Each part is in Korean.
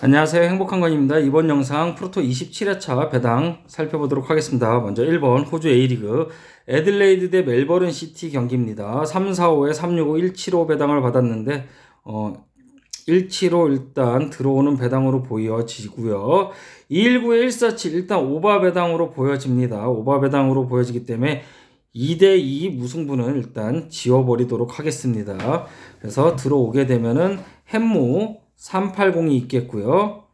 안녕하세요. 행복한건입니다. 이번 영상 프로토 27회차 배당 살펴보도록 하겠습니다. 먼저 1번 호주 A리그 애들레이드 대 멜버른 시티 경기입니다. 345에 365 175 배당을 받았는데 175 일단 들어오는 배당으로 보여지고요. 219에 147 일단 오바 배당으로 보여집니다. 오바 배당으로 보여지기 때문에 2대2 무승부는 일단 지워버리도록 하겠습니다. 그래서 들어오게 되면은 햄무 380이 있겠고요.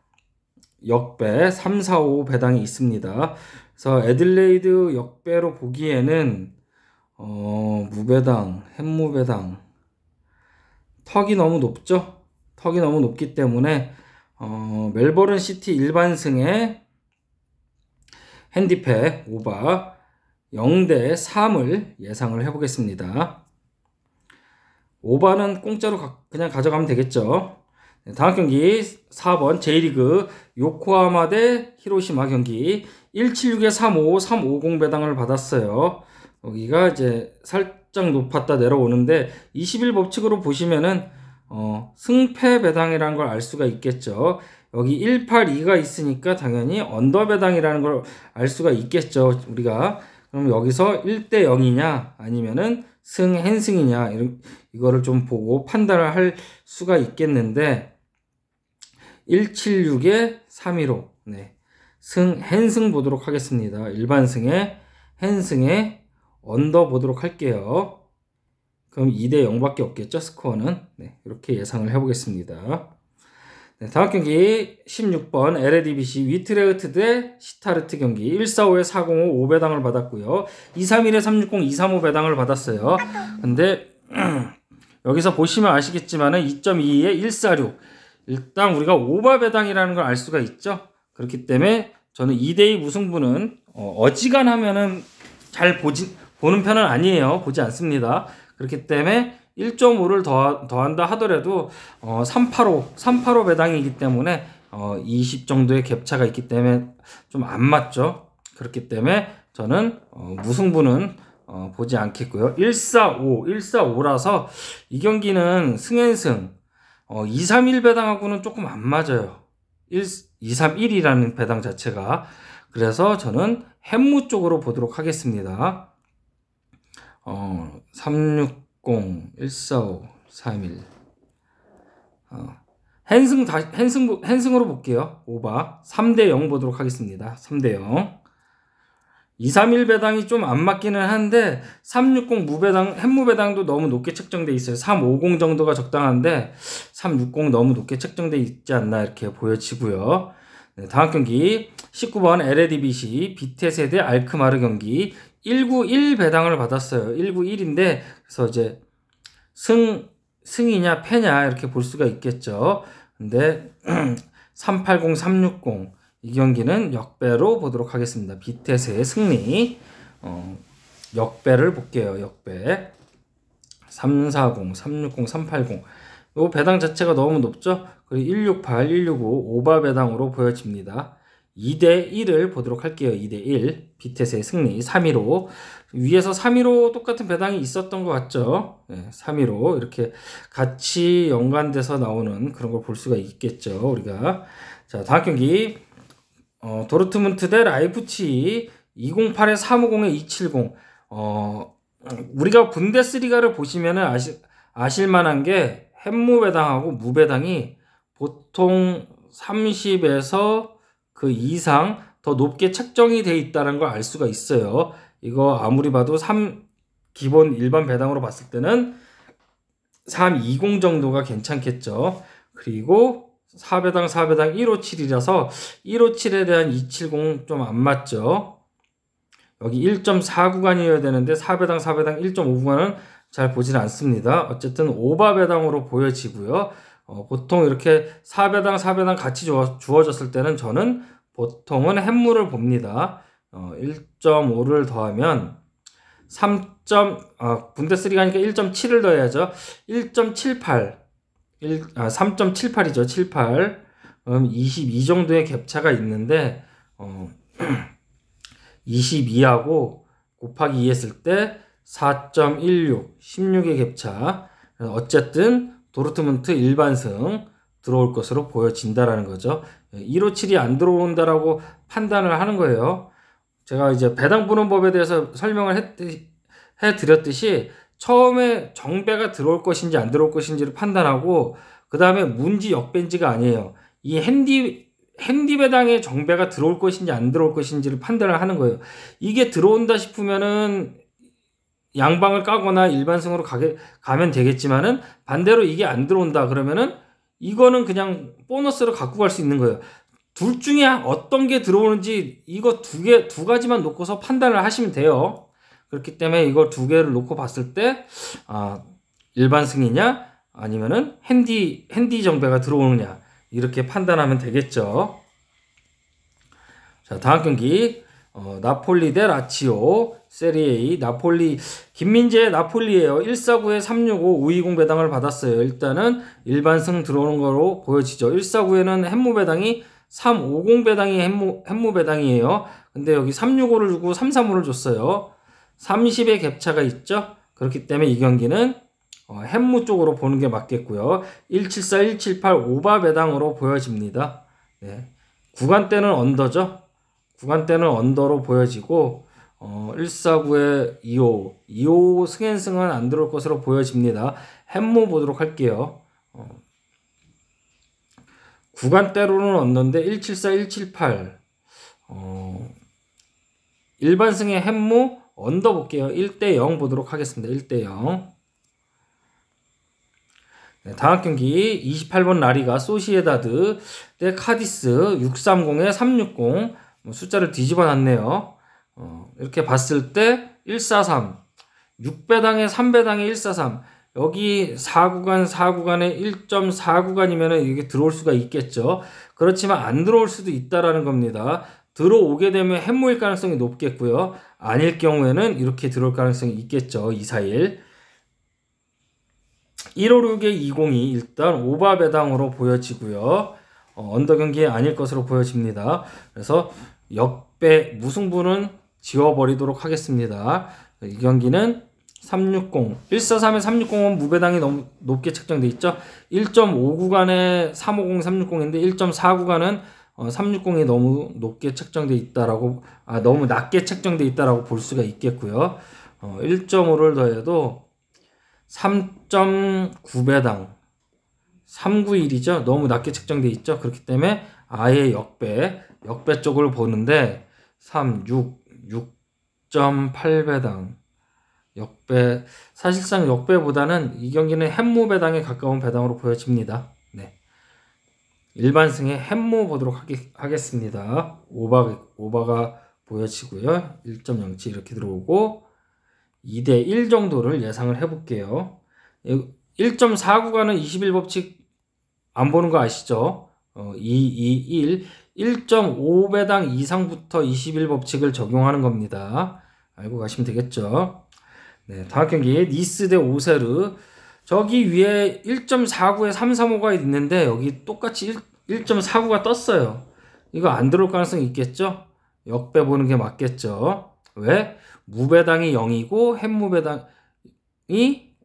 역배 345 배당이 있습니다. 그래서 애들레이드 역배로 보기에는 무배당, 햄무배당 턱이 너무 높죠? 턱이 너무 높기 때문에 멜버른 시티 일반승에 핸디패 오바 0대 3을 예상을 해보겠습니다. 오바는 공짜로 그냥 가져가면 되겠죠. 다음 경기 4번 J리그 요코하마 대 히로시마 경기 176에 35 350 배당을 받았어요. 여기가 이제 살짝 높았다 내려오는데 21 법칙으로 보시면은 승패 배당이라는 걸 알 수가 있겠죠. 여기 182가 있으니까 당연히 언더 배당이라는 걸 알 수가 있겠죠. 우리가 그럼 여기서 1대 0이냐 아니면은 헨승이냐 이거를 좀 보고 판단을 할 수가 있겠는데 176에 315 헨승 보도록 하겠습니다. 일반승에 헨승에 언더 보도록 할게요. 그럼 2대 0밖에 없겠죠, 스코어는. 이렇게 예상을 해보겠습니다. 다음 경기 16번 LADBC 위트레흐트 대 시타르트 경기 145에 405 5배당을 받았고요. 231에 360 235 배당을 받았어요. 근데 여기서 보시면 아시겠지만은 2.22에 146 일단 우리가 오바 배당이라는 걸 알 수가 있죠. 그렇기 때문에 저는 2대2 무승부는 어지간하면은 잘 보는 편은 아니에요. 보지 않습니다. 그렇기 때문에 1.5를 더한다 하더라도 385 배당이기 때문에 20 정도의 갭차가 있기 때문에 좀 안 맞죠. 그렇기 때문에 저는 무승부는 보지 않겠고요. 145라서 이 경기는 승앤승 231 배당하고는 조금 안 맞아요. 231이라는 배당 자체가. 그래서 저는 햄무 쪽으로 보도록 하겠습니다. 360, 145, 31. 헨승으로 볼게요. 오바. 3대 0 보도록 하겠습니다. 3대 0. 231 배당이 좀 안 맞기는 한데 360 햄무배당도 너무 높게 책정돼 있어요. 350 정도가 적당한데 360 너무 높게 책정돼 있지 않나 이렇게 보여지고요. 다음 경기 19번 LADBC 비테세 대 알크마르 경기 191 배당을 받았어요. 191인데 그래서 이제 승이냐 패냐 이렇게 볼 수가 있겠죠. 근데 380 360 이 경기는 역배로 보도록 하겠습니다. 비테스의 승리. 역배를 볼게요. 역배. 340, 360, 380. 요 배당 자체가 너무 높죠? 그리고 168, 165 오바 배당으로 보여집니다. 2대 1을 보도록 할게요. 2대 1. 비테스의 승리. 315. 위에서 315 똑같은 배당이 있었던 것 같죠? 315 이렇게 같이 연관돼서 나오는 그런 걸 볼 수가 있겠죠. 우리가. 자, 다음 경기. 도르트문트 대 라이프치히 208에 350에 270. 우리가 분데스리가를 보시면은 아실 만한 게 햄무 배당하고 무배당이 보통 30에서 그 이상 더 높게 책정이 돼 있다는 걸 알 수가 있어요. 이거 아무리 봐도 기본 일반 배당으로 봤을 때는 320 정도가 괜찮겠죠. 그리고 4배당 157이라서 157에 대한 270 좀 안 맞죠. 여기 1.4 구간이어야 되는데 4배당 1.5 구간은 잘 보진 않습니다. 어쨌든 오바 배당으로 보여지고요. 보통 이렇게 4배당 같이 주어졌을 때는 저는 보통은 햄무를 봅니다. 1.5를 더하면 분데스리가니까 1.7을 더해야죠. 1.78 3.78이죠. 78. 22 정도의 갭차가 있는데 22하고 곱하기 2 했을 때 4.16, 16의 갭차. 어쨌든 도르트문트 일반승 들어올 것으로 보여진다라는 거죠. 157이 안 들어온다라고 판단을 하는 거예요. 제가 이제 배당분원법에 대해서 설명을 해드렸듯이 처음에 정배가 들어올 것인지 안 들어올 것인지를 판단하고 그 다음에 문지 역배인지가 아니에요. 이 핸디 배당에 정배가 들어올 것인지 안 들어올 것인지를 판단을 하는 거예요. 이게 들어온다 싶으면은 양방을 까거나 일반승으로 가면 되겠지만은 반대로 이게 안 들어온다 그러면은 이거는 그냥 보너스로 갖고 갈 수 있는 거예요. 둘 중에 어떤 게 들어오는지 이거 두 가지만 놓고서 판단을 하시면 돼요. 그렇기 때문에 이거 두 개를 놓고 봤을 때 일반승이냐 아니면은 핸디 정배가 들어오느냐 이렇게 판단하면 되겠죠. 자, 다음 경기 나폴리 대 라치오 세리에 나폴리 김민재의 나폴리예요. 149에 365 520 배당을 받았어요. 일단은 일반승 들어오는 거로 보여지죠. 149에는 햄무 배당이 350 배당이 햄무 배당이에요. 근데 여기 365를 주고 335를 줬어요. 30의 갭차가 있죠. 그렇기 때문에 이 경기는 햄무 쪽으로 보는 게 맞겠고요. 174, 178 오바 배당으로 보여집니다. 네. 구간대는 언더죠. 구간대는 언더로 보여지고 149에 25 승앤승은 안 들어올 것으로 보여집니다. 햄무 보도록 할게요. 구간대로는 언더인데 174, 178 일반승의 햄무 언더 볼게요. 1대0 보도록 하겠습니다. 1대0. 네, 다음 경기 28번 라리가 소시에다드 대 카디스 630에 360 숫자를 뒤집어 놨네요. 이렇게 봤을 때 143 6배당에 3배당에 143 여기 4구간에 1.4구간이면 이게 들어올 수가 있겠죠. 그렇지만 안 들어올 수도 있다라는 겁니다. 들어오게 되면 햄무일 가능성이 높겠고요. 아닐 경우에는 이렇게 들어올 가능성이 있겠죠. 241 156에 202 일단 오바 배당으로 보여지고요. 언더 경기에 아닐 것으로 보여집니다. 그래서 역배 무승부는 지워버리도록 하겠습니다. 이 경기는 360 143에 360은 무배당이 너무 높게 책정돼 있죠. 1.5 구간에 350 360인데 1.4 구간은 360이 너무 높게 책정돼 있다라고 너무 낮게 책정돼 있다라고 볼 수가 있겠고요. 1.5를 더해도 3.9배당 391이죠. 너무 낮게 책정돼 있죠. 그렇기 때문에 아예 역배 쪽을 보는데 6.8배당 역배 사실상 역배보다는 이 경기는 햄무 배당에 가까운 배당으로 보여집니다. 네. 일반승의 햄무 보도록 하겠습니다. 오바가 보여지고요. 1.07 이렇게 들어오고 2대1 정도를 예상을 해볼게요. 1.4구간은 21법칙 안 보는 거 아시죠? 2, 1.5배당 이상부터 21법칙을 적용하는 겁니다. 알고 가시면 되겠죠? 네, 다음 경기 니스 대 오세르 저기 위에 1.49에 335가 있는데 여기 똑같이 1.49가 떴어요. 이거 안 들어올 가능성이 있겠죠? 역배 보는 게 맞겠죠? 왜? 무배당이 0이고 햄무배당이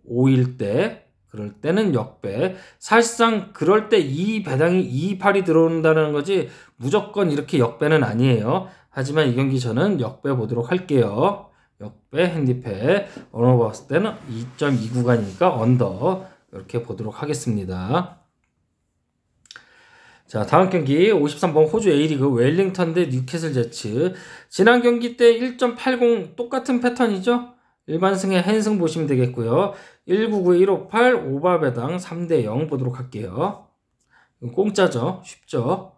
5일 때 그럴 때는 역배. 사실상 그럴 때 이 배당이 228이 들어온다는 거지 무조건 이렇게 역배는 아니에요. 하지만 이 경기 저는 역배 보도록 할게요. 역배 핸디패 언어 봤을 때는 2.2 구간이니까 언더 이렇게 보도록 하겠습니다. 자, 다음 경기 53번 호주 A리그 웰링턴 대 뉴캐슬 제츠. 지난 경기 때 1.80 똑같은 패턴이죠. 일반승의 헨승 보시면 되겠고요. 199, 158 오바배당 3대0 보도록 할게요. 공짜죠. 쉽죠.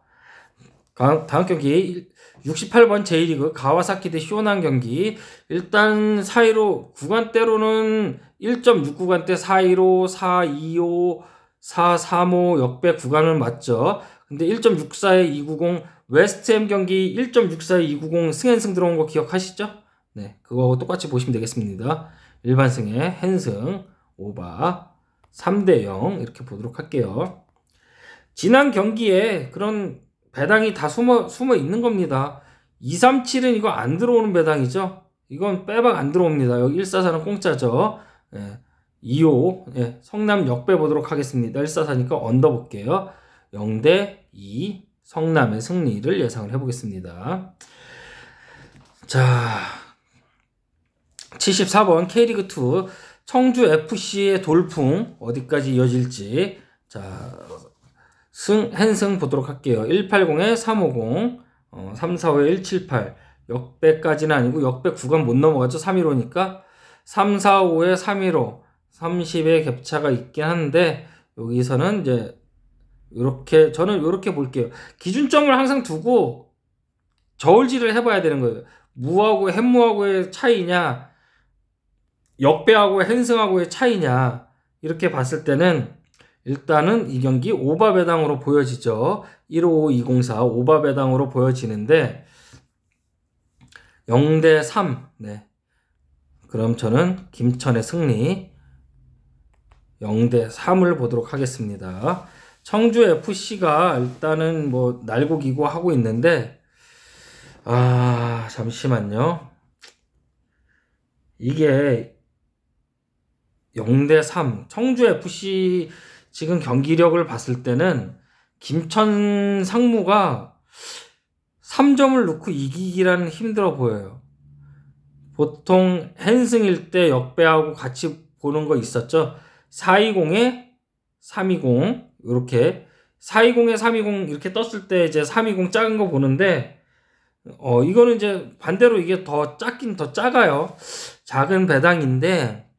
다음 경기 68번 J리그 가와사키 대 쇼난 경기. 일단 사이로 구간대로는 1.6 구간대 415, 425, 435 역배 구간을 맞죠. 근데 1.64에 290 웨스트햄 경기 1.64에 290 승앤승 들어온 거 기억하시죠? 네, 그거하고 똑같이 보시면 되겠습니다. 일반승의 헨승 오바 3대0 이렇게 보도록 할게요. 지난 경기에 그런 배당이 다 숨어 있는 겁니다. 237은 이거 안 들어오는 배당이죠. 이건 빼박 안 들어옵니다. 여기 144는 공짜죠. 네, 25 네, 성남 역배 보도록 하겠습니다. 144니까 언더 볼게요. 0대2 성남의 승리를 예상을 해보겠습니다. 자, 74번 K리그2 청주FC의 돌풍 어디까지 이어질지 자 핸승 보도록 할게요. 180-350 345-178 역배까지는 아니고 역배 구간 못 넘어가죠. 315니까 345-315 30의 격차가 있긴 한데 여기서는 이제 이렇게 저는 이렇게 볼게요. 기준점을 항상 두고 저울질을 해봐야 되는 거예요. 무하고 햄무하고의 차이냐 역배하고 핸승하고의 차이냐 이렇게 봤을 때는 일단은 이 경기 오바 배당으로 보여지죠. 155-204 오바 배당으로 보여지는데 0대3 네. 그럼 저는 김천의 승리 0대3을 보도록 하겠습니다. 청주FC가 일단은 뭐 날고 기고 하고 있는데 잠시만요. 이게 0대3 청주FC 지금 경기력을 봤을 때는 김천 상무가 3점을 넣고 이기기라는 힘들어 보여요. 보통 핸승일 때 역배하고 같이 보는 거 있었죠. 420에 320 이렇게 420에 320 이렇게 떴을 때 이제 320 작은 거 보는데 이거는 이제 반대로 이게 더 작긴 더 작아요. 작은 배당인데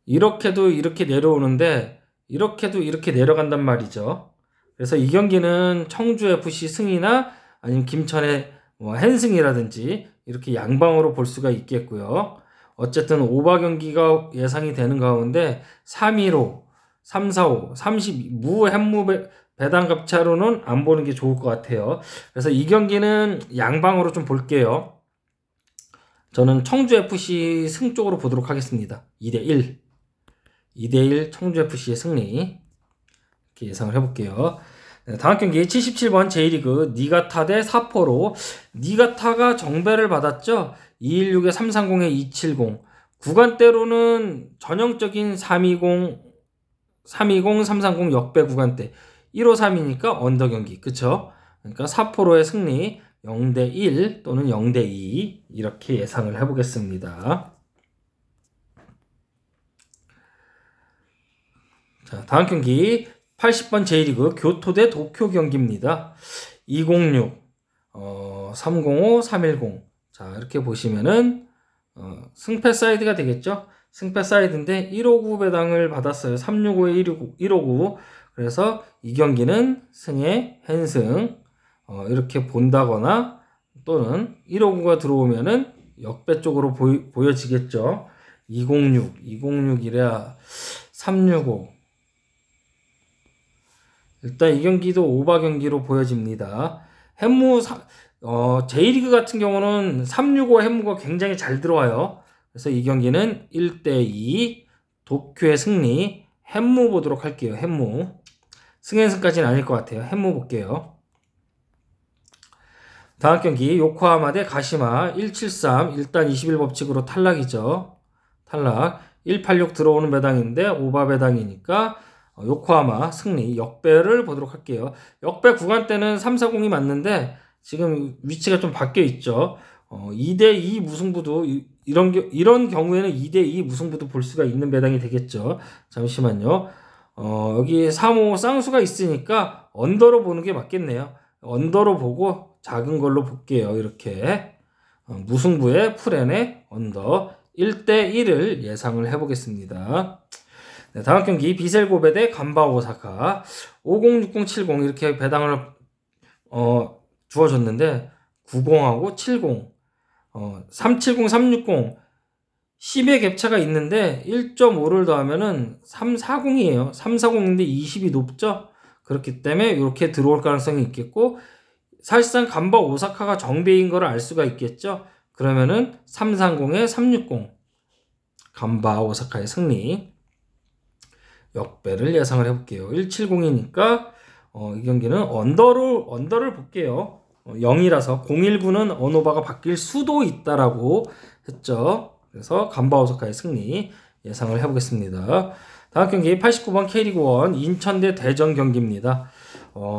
이렇게도 이렇게 내려오는데 이렇게도 이렇게 내려간단 말이죠. 그래서 이 경기는 청주FC 승이나 아니면 김천의 핸승이라든지 이렇게 양방으로 볼 수가 있겠고요. 어쨌든 오바 경기가 예상이 되는 가운데 315, 345, 30 무 햄무 배당 값차로는 안 보는 게 좋을 것 같아요. 그래서 이 경기는 양방으로 좀 볼게요. 저는 청주FC 승 쪽으로 보도록 하겠습니다. 2대1 2대1 청주FC의 승리 이렇게 예상을 해볼게요. 네, 다음 경기 77번 J리그 니가타 대 사포로 니가타가 정배를 받았죠. 216에 330에 270 구간대로는 전형적인 320 330 역배 구간대 153이니까 언더 경기 그쵸? 그러니까 사포로의 승리 0대1 또는 0대2 이렇게 예상을 해보겠습니다. 자, 다음 경기 80번 J리그 교토 대 도쿄 경기입니다. 206 305 310 자 이렇게 보시면은 승패 사이드가 되겠죠. 승패 사이드인데 159 배당을 받았어요. 365에 159 그래서 이 경기는 승에 핸승 이렇게 본다거나 또는 159가 들어오면은 역배 쪽으로 보여지겠죠. 206이래야 365 일단 이 경기도 오바 경기로 보여집니다. 햄무 J리그 같은 경우는 365 햄무가 굉장히 잘 들어와요. 그래서 이 경기는 1대2 도쿄의 승리 햄무 보도록 할게요. 햄무 승행승까지는 아닐 것 같아요. 햄무 볼게요. 다음 경기 요코하마 대 가시마 173 일단 21법칙으로 탈락이죠. 탈락 186 들어오는 배당인데 오바 배당이니까 요코하마 승리 역배를 보도록 할게요. 역배 구간대는 340이 맞는데 지금 위치가 좀 바뀌어 있죠. 2대2 무승부도 이런 경우에는 2대2 무승부도 볼 수가 있는 배당이 되겠죠. 잠시만요. 여기 3호 쌍수가 있으니까 언더로 보는 게 맞겠네요. 언더로 보고 작은 걸로 볼게요. 이렇게 무승부의 풀엔의 언더 1대1을 예상을 해보겠습니다. 네, 다음 경기 비셀고베 대 간바 오사카 506070 이렇게 배당을 주어졌는데 90하고 70 370 360 10의 갭차가 있는데 1.5를 더하면은 340이에요. 340인데 20이 높죠. 그렇기 때문에 이렇게 들어올 가능성이 있겠고 사실상 간바 오사카가 정배인 거를 알 수가 있겠죠. 그러면은 330에 360 간바 오사카의 승리 역배를 예상을 해볼게요. 170이니까 이 경기는 언더를 볼게요. 0이라서 019는 언오바가 바뀔 수도 있다라고 했죠. 그래서 간바 오사카의 승리 예상을 해보겠습니다. 다음 경기 89번 K리그1 인천 대 대전 경기입니다.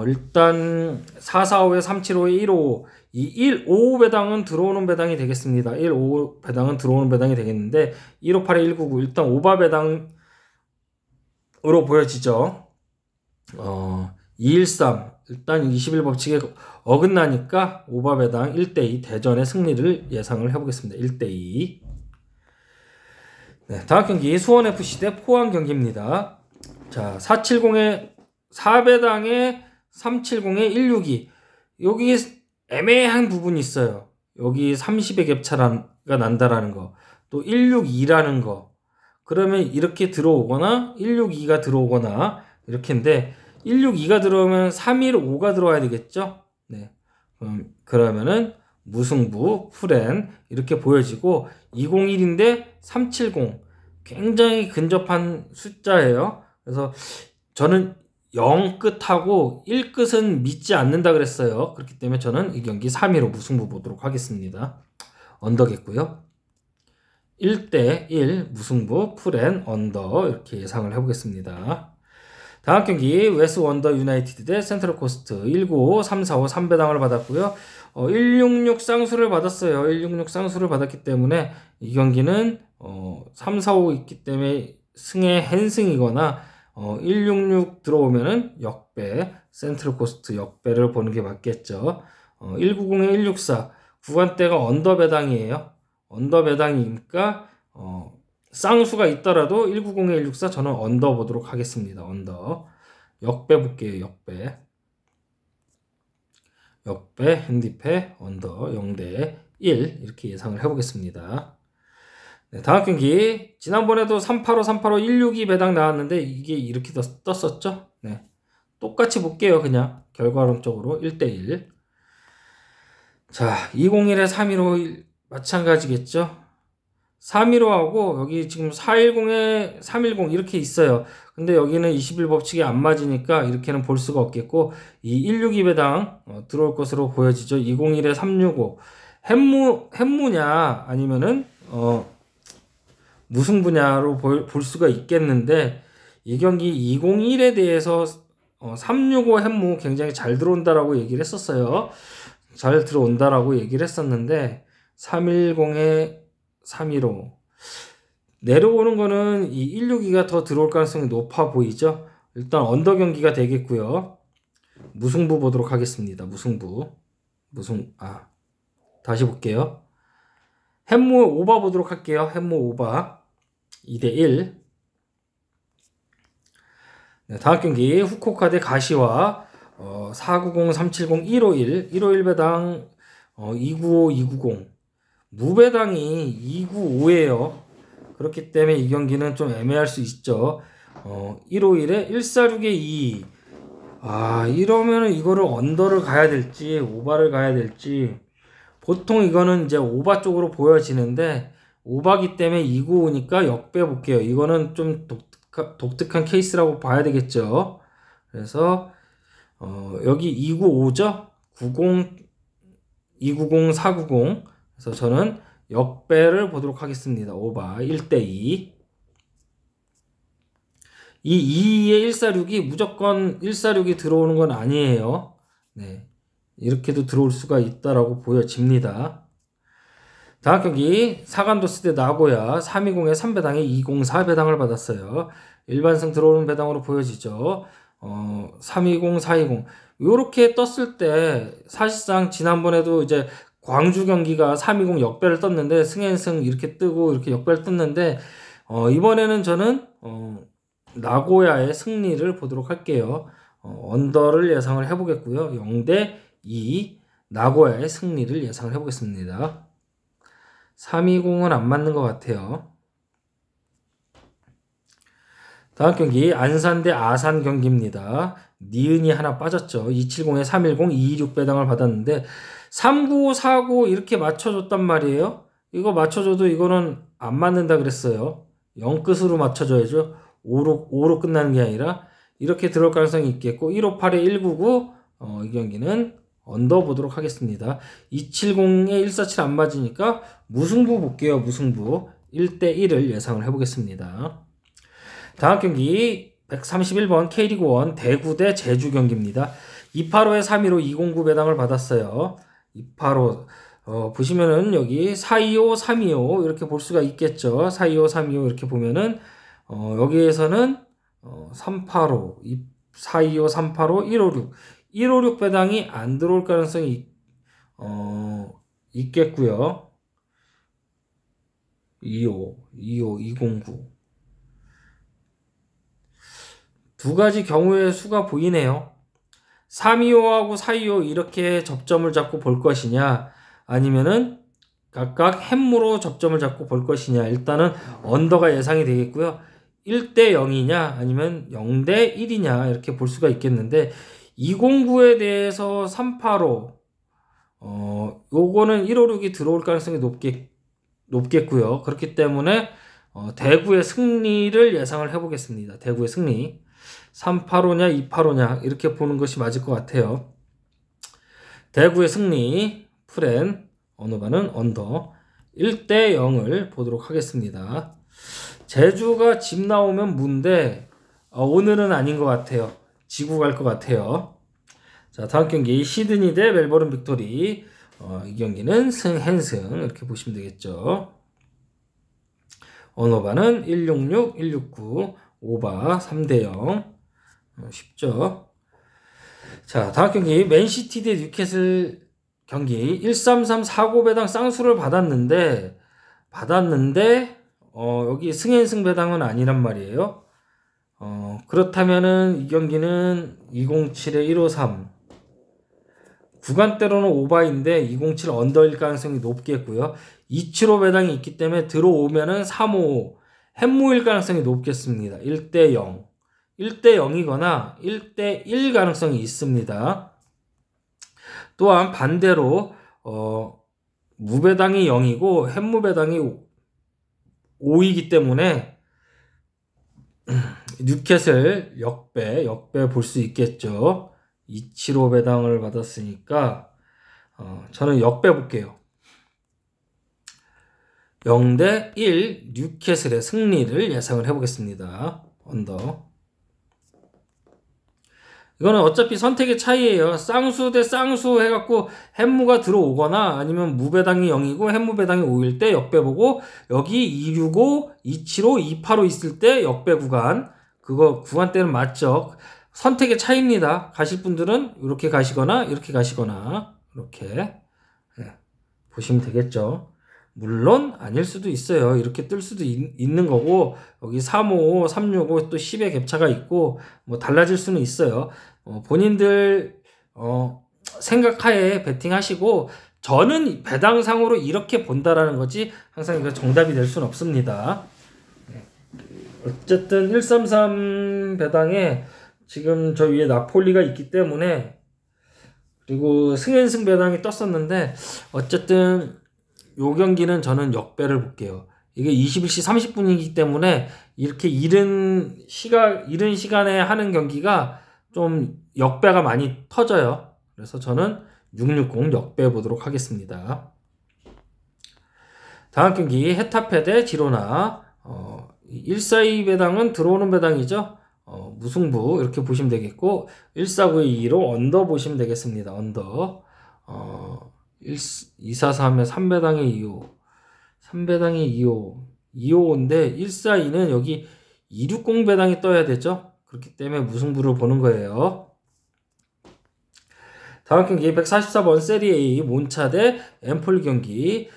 일단 445에 375에 155 이 155 배당은 들어오는 배당이 되겠습니다. 155 배당은 들어오는 배당이 되겠는데 158에 199 일단 오바 배당으로 보여지죠. 213 일단 21법칙에 어긋나니까 오바 배당 1대2 대전의 승리를 예상을 해보겠습니다. 1대2. 네, 다음 경기 수원FC 대 포항 경기입니다. 자, 470에 4배당에 370에 162 여기 애매한 부분이 있어요. 여기 30의 갭차가 난다라는 거, 또 162라는 거. 그러면 이렇게 들어오거나 162가 들어오거나 이렇게인데 162가 들어오면 315가 들어와야 되겠죠. 네, 그러면은 무승부 풀엔 이렇게 보여지고 201인데 370 굉장히 근접한 숫자예요. 그래서 저는 0끝하고 1끝은 믿지 않는다 그랬어요. 그렇기 때문에 저는 이 경기 3-1로 무승부 보도록 하겠습니다. 언더겠고요. 1대1 무승부 풀앤 언더 이렇게 예상을 해보겠습니다. 다음 경기 웨스 원더 유나이티드 대 센트럴 코스트 195, 345, 3배당을 받았고요. 166 쌍수를 받았어요. 166 쌍수를 받았기 때문에 이 경기는 345 있기 때문에 승의 핸승이거나 166 들어오면은 역배, 센트럴 코스트 역배를 보는 게 맞겠죠. 190에 164 구간대가 언더 배당이에요. 언더 배당이니까 쌍수가 있더라도 190에 164 저는 언더 보도록 하겠습니다. 언더 역배 볼게요. 역배 핸디패 언더 0대1 이렇게 예상을 해보겠습니다. 네, 다음 경기 지난번에도 385, 385, 162 배당 나왔는데 이게 이렇게 떴었죠. 네, 똑같이 볼게요. 그냥 결과론적으로 1대1. 자, 201에 315 마찬가지겠죠. 315하고 여기 지금 410에 310 이렇게 있어요. 근데 여기는 21법칙이 안 맞으니까 이렇게는 볼 수가 없겠고 이 162 배당 들어올 것으로 보여지죠. 201에 365 햄무냐 아니면은 무승부냐로 볼 수가 있겠는데 이 경기 201에 대해서 365 햄무 굉장히 잘 들어온다라고 얘기를 했었어요. 잘 들어온다라고 얘기를 했었는데 310에 315 내려오는 거는 이 162가 더 들어올 가능성이 높아 보이죠. 일단 언더 경기가 되겠고요. 무승부 보도록 하겠습니다. 다시 볼게요. 햄무 오바 보도록 할게요. 햄무 오바 2대1. 네, 다음 경기 후쿠오카 대 가시와 490, 370, 151 151 배당 295, 290 무배당이 295예요. 그렇기 때문에 이 경기는 좀 애매할 수 있죠. 151에 146에 2 이러면은 이거를 언더를 가야 될지 오바를 가야 될지 보통 이거는 이제 오바 쪽으로 보여지는데 오바기 때문에 295니까 역배 볼게요. 이거는 좀 독특한 케이스라고 봐야 되겠죠. 그래서 여기 295죠. 290, 490 그래서 저는 역배를 보도록 하겠습니다. 오바 1대2 이 2에 146이 무조건 146이 들어오는 건 아니에요. 네, 이렇게도 들어올 수가 있다라고 보여집니다. 다음 경기 사간도스 대 나고야 320에 3배당에 204배당을 받았어요. 일반승 들어오는 배당으로 보여지죠. 320, 420 요렇게 떴을 때 사실상 지난번에도 이제 광주 경기가 320 역배를 떴는데 승앤승 이렇게 뜨고 이렇게 역배를 떴는데 이번에는 저는 나고야의 승리를 보도록 할게요. 언더를 예상을 해보겠고요. 0대2 나고야의 승리를 예상을 해보겠습니다. 320은 안 맞는 것 같아요. 다음 경기 안산 대 아산 경기입니다. 니은이 하나 빠졌죠. 270에 310, 226 배당을 받았는데 395, 495 이렇게 맞춰줬단 말이에요. 이거 맞춰줘도 이거는 안 맞는다 그랬어요. 0끝으로 맞춰줘야죠. 5로 끝나는 게 아니라 이렇게 들어올 가능성이 있겠고 158에 199 이 경기는 언더 보도록 하겠습니다. 270에 147 안 맞으니까 무승부 볼게요. 무승부 1대1을 예상을 해보겠습니다. 다음 경기 131번 K리그 1 대구 대 제주 경기입니다. 285에 315 209 배당을 받았어요. 285 보시면은 여기 425 325 이렇게 볼 수가 있겠죠. 425 325 이렇게 보면은 여기에서는 385 425 385 156 156 배당이 안 들어올 가능성이 있겠고요. 25 209 두 가지 경우의 수가 보이네요. 325하고 425 이렇게 접점을 잡고 볼 것이냐, 아니면은 각각 햄무로 접점을 잡고 볼 것이냐. 일단은 언더가 예상이 되겠고요. 1대 0이냐 아니면 0대 1이냐 이렇게 볼 수가 있겠는데, 209에 대해서 385 요거는 156이 들어올 가능성이 높겠고요. 그렇기 때문에 대구의 승리를 예상을 해보겠습니다. 대구의 승리. 385냐 285냐 이렇게 보는 것이 맞을 것 같아요. 대구의 승리 프렌 언어반은 언더 1대 0을 보도록 하겠습니다. 제주가 집 나오면 무인데 오늘은 아닌 것 같아요. 지구 갈 것 같아요. 자, 다음 경기 시드니 대 멜버른 빅토리. 이 경기는 승행승 이렇게 보시면 되겠죠. 언어반은 166 169 오바 3대 0. 쉽죠. 자, 다음 경기 맨시티 대 뉴캐슬 경기 133 사고 배당 쌍수를 받았는데 여기 승인승 배당은 아니란 말이에요. 그렇다면은 이 경기는 207에 153 구간대로는 오바인데 207 언더일 가능성이 높겠고요. 275 배당이 있기 때문에 들어오면은 355 햄무일 가능성이 높겠습니다. 1대 0 1대 0이거나 1대 1 가능성이 있습니다. 또한 반대로 무배당이 0이고 햄무배당이 5이기 때문에 뉴캐슬 역배 볼 수 있겠죠. 275 배당을 받았으니까 저는 역배 볼게요. 0대 1 뉴캐슬의 승리를 예상을 해보겠습니다. 언더. 이거는 어차피 선택의 차이예요. 쌍수 대 쌍수 해갖고 햄무가 들어오거나 아니면 무배당이 0이고 햄무배당이 5일 때 역배 보고, 여기 265, 275, 285 있을 때 역배 구간, 그거 구간대는 맞죠. 선택의 차이입니다. 가실 분들은 이렇게 가시거나 이렇게 가시거나 이렇게 보시면 되겠죠. 물론 아닐 수도 있어요. 이렇게 뜰 수도 있는 거고, 여기 355, 365 또 10의 갭차가 있고 뭐 달라질 수는 있어요. 본인들 생각하에 베팅하시고, 저는 배당상으로 이렇게 본다라는 거지 항상 이거 정답이 될 수는 없습니다. 어쨌든 133 배당에 지금 저 위에 나폴리가 있기 때문에, 그리고 승연승 배당이 떴었는데, 어쨌든 요 경기는 저는 역배를 볼게요. 이게 21시 30분이기 때문에 이렇게 이른 시간에 하는 경기가 좀 역배가 많이 터져요. 그래서 저는 660 역배 보도록 하겠습니다. 다음 경기 헤타페 대 지로나. 142 배당은 들어오는 배당이죠. 무승부 이렇게 보시면 되겠고, 149의 2로 언더 보시면 되겠습니다. 언더. 243에 3배당의 2호 3배당의 2호 255인데 142는 여기 260 배당이 떠야 되죠. 그렇기 때문에 무승부를 보는 거예요. 다음 경기 144번 세리 A 몬차 대 엠폴리 경기.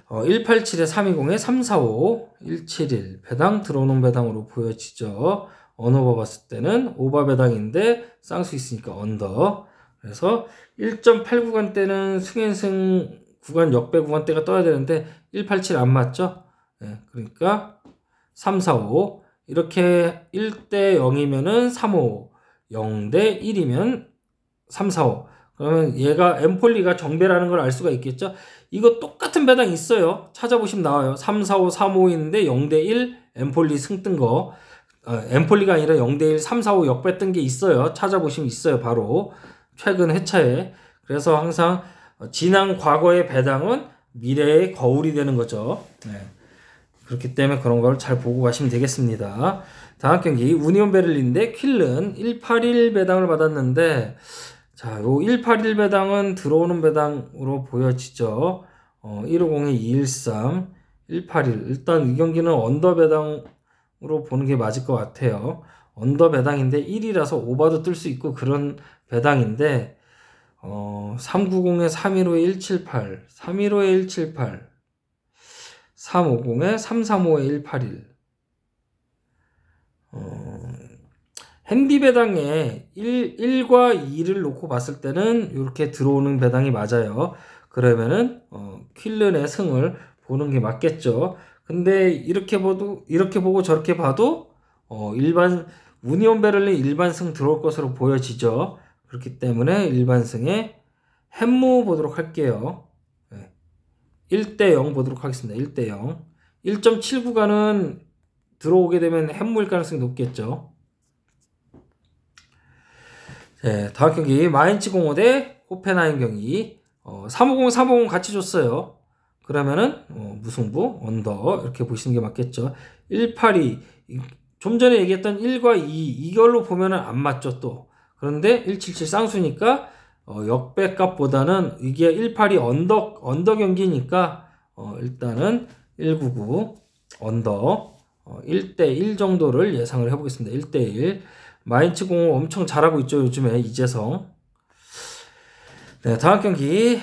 187에 320에 345 171 배당 들어오는 배당으로 보여지죠. 언어버 봤을 때는 오바 배당인데 쌍수 있으니까 언더. 그래서 1.8 구간대는 승인승 구간 역배 구간대가 떠야 되는데 187 안 맞죠? 네, 그러니까 345 이렇게 1대 0이면은 35 0대 1이면 345. 그러면 얘가 엠폴리가 정배라는 걸 알 수가 있겠죠? 이거 똑같은 배당 있어요. 찾아보시면 나와요. 345 355인데 0대 1 엠폴리 승 뜬 거. 엠폴리가 아니라 0대 1 345 역배 뜬 게 있어요. 찾아보시면 있어요. 바로 최근 회차에. 그래서 항상 지난 과거의 배당은 미래의 거울이 되는 거죠. 네. 그렇기 때문에 그런 걸 잘 보고 가시면 되겠습니다. 다음 경기 우니온 베를린 대 퀼른 181 배당을 받았는데, 자, 요 181 배당은 들어오는 배당으로 보여지죠. 150에 213, 181. 일단 이 경기는 언더 배당으로 보는 게 맞을 것 같아요. 언더 배당인데 1이라서 오버도 뜰 수 있고 그런 배당인데 390에 315에 178, 315에 178, 350에 335에 181. 핸디 배당에 1과 2를 놓고 봤을 때는 이렇게 들어오는 배당이 맞아요. 그러면은 퀼른의 승을 보는 게 맞겠죠. 근데 이렇게 보고 저렇게 봐도 일반 우니온 베를린 일반승 들어올 것으로 보여지죠. 그렇기 때문에 일반승에 햄무 보도록 할게요. 1대0 보도록 하겠습니다. 1대0. 1.7구간은 들어오게 되면 햄무일 가능성이 높겠죠. 네, 다음 경기 마인츠 05 대 호펜하임 경기. 350, 350 같이 줬어요. 그러면은 무승부, 언더 이렇게 보시는 게 맞겠죠. 182, 좀 전에 얘기했던 1과 2 이걸로 보면은 안 맞죠 또. 그런데 177 쌍수니까 역배값보다는 이게 182 언더 경기니까 일단은 199 언더 1대1 정도를 예상을 해보겠습니다. 1대1. 마인츠 05 엄청 잘하고 있죠 요즘에 이재성. 네, 다음 경기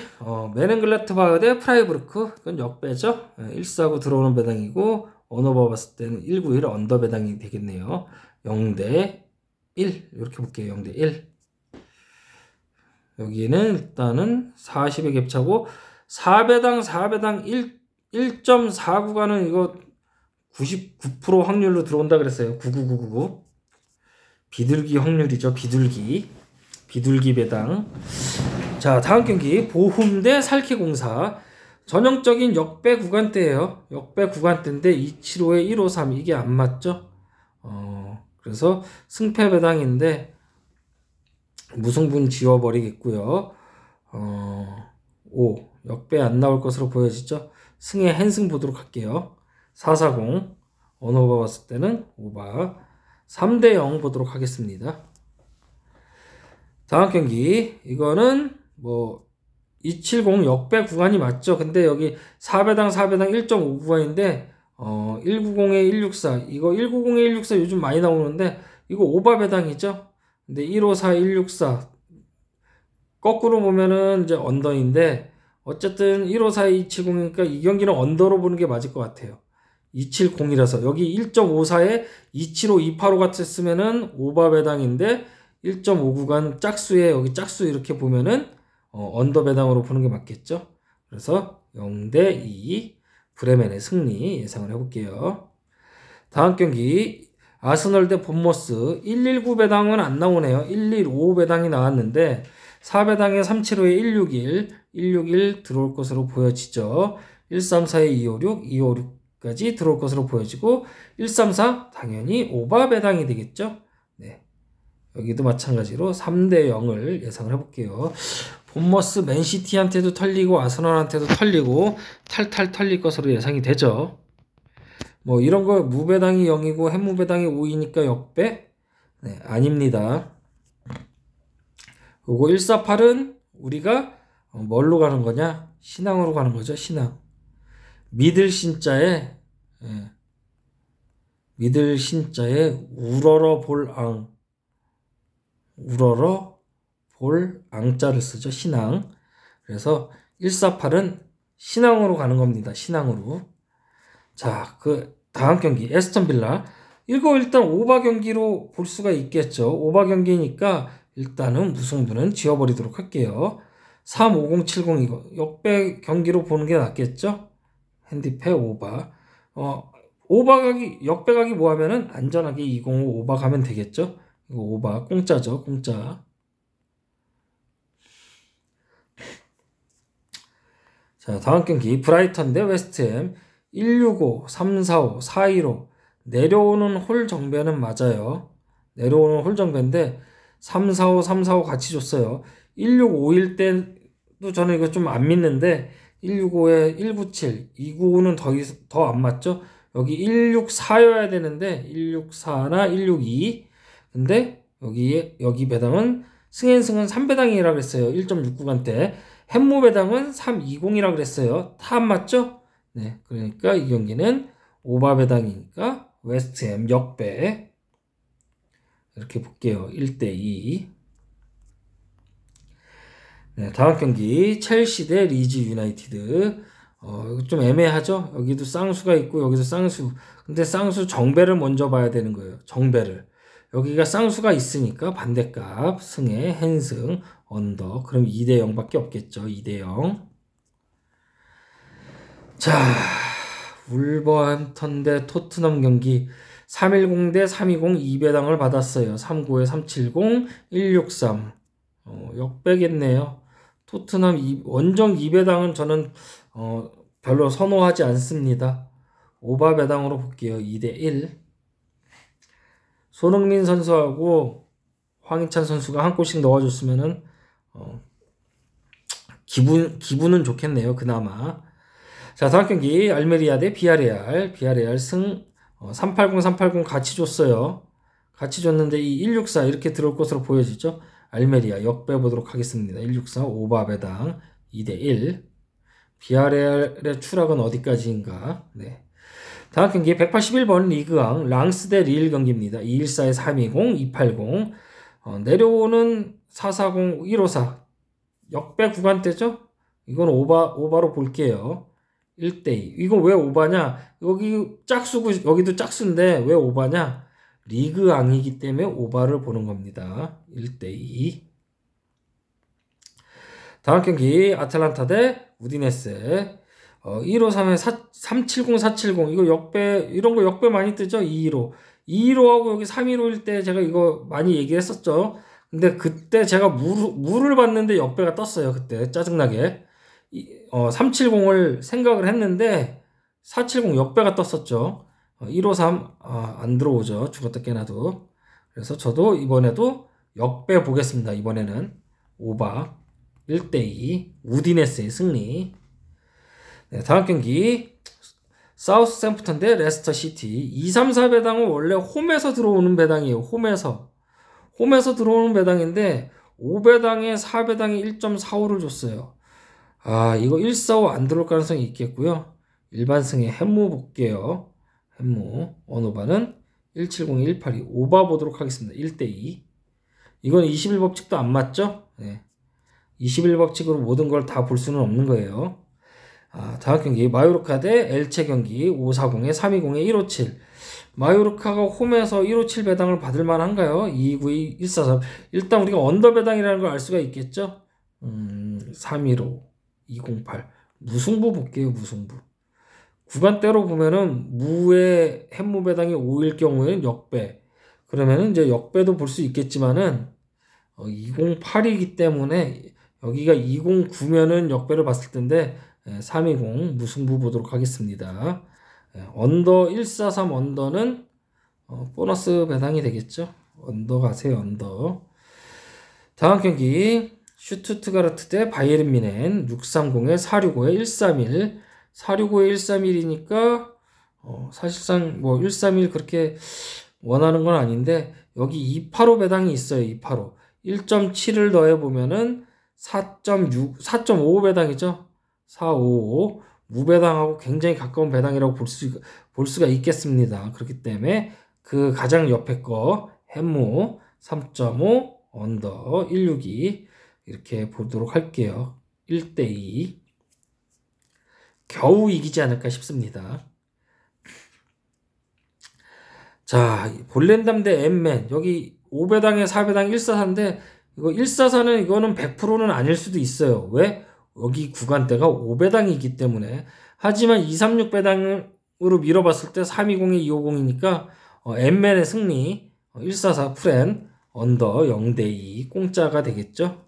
메넨글라트바흐 대 프라이부르크. 그건 역배죠. 149 들어오는 배당이고 언어바 봤을 때는 191 언더 배당이 되겠네요. 0대1 이렇게 볼게요. 0대1. 여기는 일단은 40의 갭차고 4배당 1.4구간은 이거 99% 확률로 들어온다 그랬어요. 99999. 비둘기 확률이죠. 비둘기 배당. 자, 다음 경기 보훔 대 살케공사. 전형적인 역배 구간대예요. 역배 구간대인데 275에 153 이게 안 맞죠? 그래서 승패 배당인데 무승분 지워버리겠고요. 5 역배 안 나올 것으로 보여지죠? 승의 한승 보도록 할게요. 440 언어바 봤을 때는 오바 3대0 보도록 하겠습니다. 다음 경기 이거는 270 역배 구간이 맞죠. 근데 여기 4배당 1.5 구간인데 190에 164 이거 190에 164 요즘 많이 나오는데 이거 오바 배당이죠. 근데 154 164 거꾸로 보면은 이제 언더인데 어쨌든 154에 270이니까 이 경기는 언더로 보는 게 맞을 것 같아요. 270이라서 여기 1.54에 275 285 같았으면은 오바 배당인데 1.5 구간 짝수에 여기 짝수 이렇게 보면은 언더 배당으로 보는 게 맞겠죠. 그래서 0대2 브레멘의 승리 예상을 해볼게요. 다음 경기 아스널 대 본머스 119 배당은 안 나오네요. 115 배당이 나왔는데 4배당에 375에 161 들어올 것으로 보여지죠. 134에 256까지 들어올 것으로 보여지고 134 당연히 오바 배당이 되겠죠. 네. 여기도 마찬가지로 3대0을 예상을 해볼게요. 본머스 맨시티한테도 털리고 아스널한테도 털리고 탈탈 털릴 것으로 예상이 되죠. 이런 거 무배당이 0이고 햄무배당이 5이니까 역배? 네, 아닙니다. 그리고 148은 우리가 뭘로 가는 거냐? 신앙으로 가는 거죠. 신앙. 믿을 신자에 우러러 볼 앙자를 쓰죠. 신앙. 그래서 148은 신앙으로 가는 겁니다. 신앙으로. 자, 그 다음 경기 에스턴 빌라. 이거 일단 오바 경기로 볼 수가 있겠죠. 오바 경기니까 일단은 무승부는 지워버리도록 할게요. 35070 이거 역배 경기로 보는 게 낫겠죠. 핸디패 오바. 오바각이 역배각이 뭐하면은 안전하게 205 오바 가면 되겠죠. 이거 오바 공짜죠. 공짜. 자, 다음 경기 브라이턴 대 웨스트햄 165, 345, 415 내려오는 홀 정배는 맞아요. 내려오는 홀 정배인데 345, 345 같이 줬어요. 1651 때도 저는 이거 좀 안 믿는데 165에 197, 295는 더 안 맞죠? 여기 164여야 되는데 164나 162 근데 여기 배당은 승앤승은 3배당이라고 그랬어요. 1.69간대. 햄무배당은 320이라고 그랬어요. 탑 맞죠? 네, 그러니까 이 경기는 오바배당이니까 웨스트햄 역배. 이렇게 볼게요. 1대2. 네, 다음 경기 첼시 대 리즈 유나이티드. 이거 좀 애매하죠? 여기도 쌍수가 있고 여기도 쌍수. 근데 쌍수 정배를 먼저 봐야 되는 거예요. 정배를. 여기가 쌍수가 있으니까 반대값 승에 헨승 언더. 그럼 2대0 밖에 없겠죠. 2대0. 자, 울버햄턴 대 토트넘 경기 310 대 320 2배당을 받았어요. 395에 370 163. 역배겠네요. 토트넘 원정 2배당은 저는 별로 선호하지 않습니다. 오바배당으로 볼게요. 2대1. 손흥민 선수하고 황희찬 선수가 한 골씩 넣어줬으면은 기분은 좋겠네요. 그나마. 자, 다음 경기 알메리아 대 비아레알. 비아레알 승 380 380 같이 줬어요. 같이 줬는데 이 164 이렇게 들어올 것으로 보여지죠. 알메리아 역배 보도록 하겠습니다. 164 오바배당 2대1. 비아레알의 추락은 어디까지인가. 네. 다음 경기 181번 리그왕 랑스 대 릴 경기입니다. 214에 320 280 내려오는 440 154 역배 구간대죠. 이건 오바로 볼게요. 1대2. 이거 왜 오바냐? 여기 짝수고 여기도 짝수인데 왜 오바냐? 리그왕이기 때문에 오바를 보는 겁니다. 1대2. 다음 경기 아틀란타 대 우디네세. 153에 370 470 이거 역배 이런 거 역배 많이 뜨죠. 215하고 여기 315일 때 제가 이거 많이 얘기했었죠. 근데 그때 제가 물을 봤는데 역배가 떴어요. 그때 짜증나게 370을 생각을 했는데 470 역배가 떴었죠. 153 안 들어오죠. 죽었다 깨나도. 그래서 저도 이번에도 역배 보겠습니다. 이번에는 오바 1대2 우디네스의 승리. 네, 다음 경기 사우스샘프턴 대 레스터 시티. 2, 3, 4배당은 원래 홈에서 들어오는 배당이에요. 홈에서 들어오는 배당인데 5배당에 4배당에 1.45를 줬어요. 이거 145 안 들어올 가능성이 있겠고요. 일반승에 햄무 볼게요. 햄무 언오바는 170 182 오바 보도록 하겠습니다. 1대2. 이건 21법칙도 안 맞죠? 네. 21법칙으로 모든 걸 다 볼 수는 없는 거예요. 다음 경기 마요르카 대 엘체 경기 540에 320에 157. 마요르카가 홈에서 157 배당을 받을 만한가요? 292 143. 일단 우리가 언더 배당이라는 걸 알 수가 있겠죠? 315 208 무승부 볼게요. 무승부. 구간대로 보면은 무의 햄무 배당이 5일 경우에는 역배. 그러면은 이제 역배도 볼 수 있겠지만은 208이기 때문에 여기가 209면은 역배를 봤을 텐데 320 무승부 보도록 하겠습니다. 언더 143 언더는 보너스 배당이 되겠죠. 언더 가세요. 언더. 다음 경기 슈투트가르트 대 바이에른 뮌헨 630에 465에 131 465에 131이니까 사실상 뭐 131 그렇게 원하는 건 아닌데 여기 285 배당이 있어요. 285 1.7을 더해보면은 4.5 배당이죠. 455 무배당하고 굉장히 가까운 배당이라고 볼 수가 있겠습니다. 그렇기 때문에 그 가장 옆에 거 햄무 3.5 언더 162 이렇게 보도록 할게요. 1대2 겨우 이기지 않을까 싶습니다. 자, 볼렌담 대 엠맨 여기 5배당에 4배당 144인데 이거 144는 이거는 100%는 아닐 수도 있어요. 왜? 여기 구간대가 5배당이기 때문에. 하지만 236배당으로 밀어봤을 때 320에 250이니까 엠맨의 승리 144 프렌 언더 0대2 공짜가 되겠죠.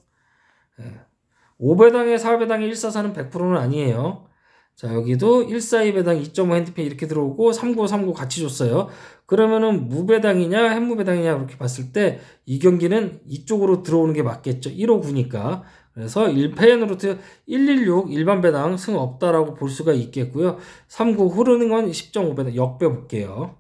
5배당에 4배당에 144는 100%는 아니에요. 자, 여기도 142배당 2.5 핸드페이 이렇게 들어오고 3939 같이 줬어요. 그러면은 무배당이냐 햄무배당이냐 이렇게 봤을 때 이 경기는 이쪽으로 들어오는 게 맞겠죠. 159니까. 그래서 1패엔으로 116 일반 배당 승 없다라고 볼 수가 있겠고요. 39 흐르는 건 10.5배당 역배 볼게요.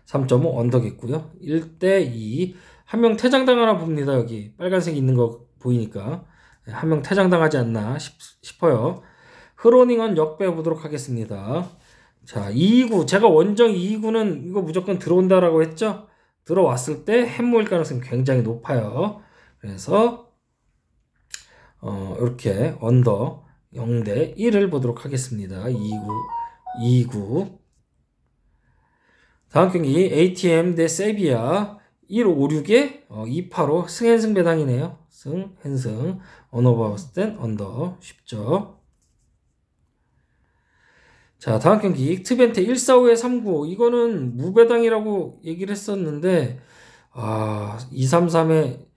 3.5 언더겠고요. 1대2 한 명 퇴장당하나 봅니다. 여기 빨간색 있는 거 보이니까 한 명 퇴장당하지 않나 싶어요. 흐로닝은 역배 보도록 하겠습니다. 자, 229 제가 원정 229는 이거 무조건 들어온다라고 했죠. 들어왔을 때 햄모일 가능성이 굉장히 높아요. 그래서 이렇게 언더 0대 1을 보도록 하겠습니다. 229 다음 경기 ATM 대 세비야 156에 285 승앤승 배당이네요. 승앤승 언어바 봤을 땐 언더 쉽죠. 자, 다음 경기 트벤테 145에 395 이거는 무배당이라고 얘기를 했었는데 233에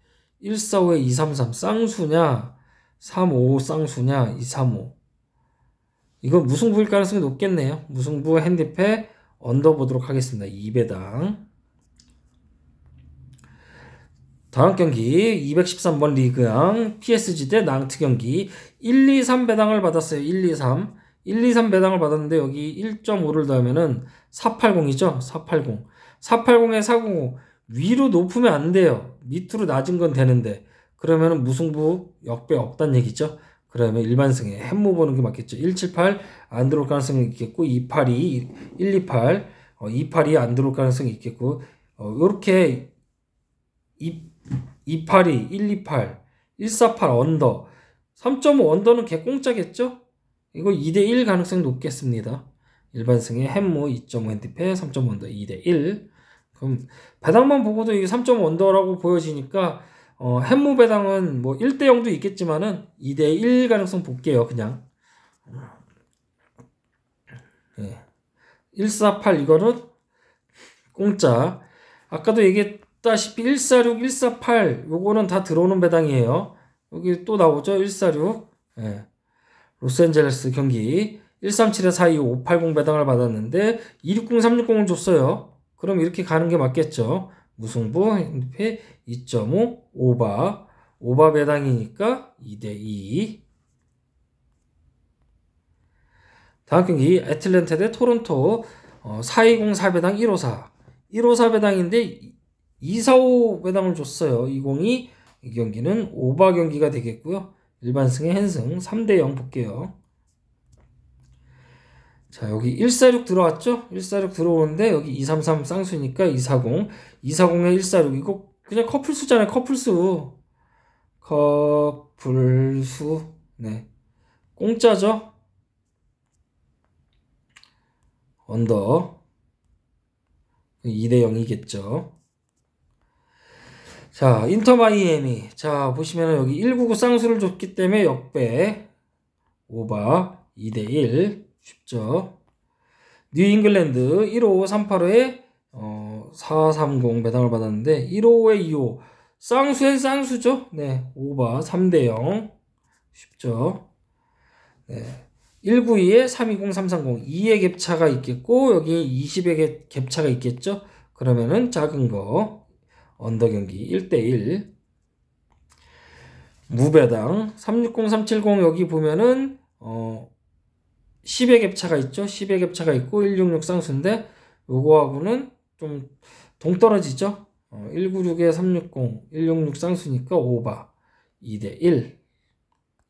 145에 233 쌍수냐 35 쌍수냐 235 이건 무승부일 가능성이 높겠네요. 무승부 핸디패 언더 보도록 하겠습니다. 2배당. 다음 경기 213번 리그양 PSG 대 낭트 경기 1, 2, 3 배당을 받았어요. 1, 2, 3 배당을 받았는데 여기 1.5를 더하면은 480이죠. 480 480에 405 위로 높으면 안 돼요. 밑으로 낮은 건 되는데 그러면은 무승부 역배 없단 얘기죠. 그러면 일반승에 햄모 보는 게 맞겠죠. 178 안 들어올 가능성이 있겠고 282 128 282 안 들어올 가능성이 있겠고 요렇게 282 128 148 언더 3.5 언더는 개공짜겠죠. 이거 2대1 가능성이 높겠습니다. 일반승에 햄모 2.5 핸디패 3.5 언더 2대1 그럼 배당만 보고도 이게 3.5 언더라고 보여지니까 햄모 배당은 뭐 1대0도 있겠지만은 2대1 가능성 볼게요. 그냥 148 이거는 공짜. 아까도 얘기했다시피 146, 148 요거는 다 들어오는 배당이에요. 여기 또 나오죠. 146 로스앤젤레스 경기 137에 425 580 배당을 받았는데 260, 360을 줬어요. 그럼 이렇게 가는 게 맞겠죠. 무승부 핸디패 2.5 오바 배당이니까 2대2. 다음 경기 애틀랜타 대 토론토 420 4배당 154 배당인데 245 배당을 줬어요. 202 이 경기는 오바 경기가 되겠고요. 일반승의 핸승 3대0 볼게요. 자, 여기 146 들어왔죠? 146 들어오는데 여기 233 쌍수니까 240 240에 146 이거 그냥 커플수잖아요. 커플수 네 공짜죠. 언더 2대0이겠죠. 자, 인터 마이애미 자 보시면 여기 199 쌍수를 줬기 때문에 역배 오바 2대1 쉽죠. 뉴 잉글랜드 155 385에 430 배당을 받았는데 155에 25 쌍수엔 쌍수죠. 네 오바 3대0 쉽죠. 네 192에 320 330 2의 갭차가 있겠고 여기 20의 갭차가 있겠죠. 그러면은 작은 거 언더 경기 1대1 무배당 360 370 여기 보면은 10의 갭차가 있죠. 10의 갭차가 있고 166 쌍수인데 요거하고는 좀 동떨어지죠. 196에 360 166 쌍수니까 오바 2대1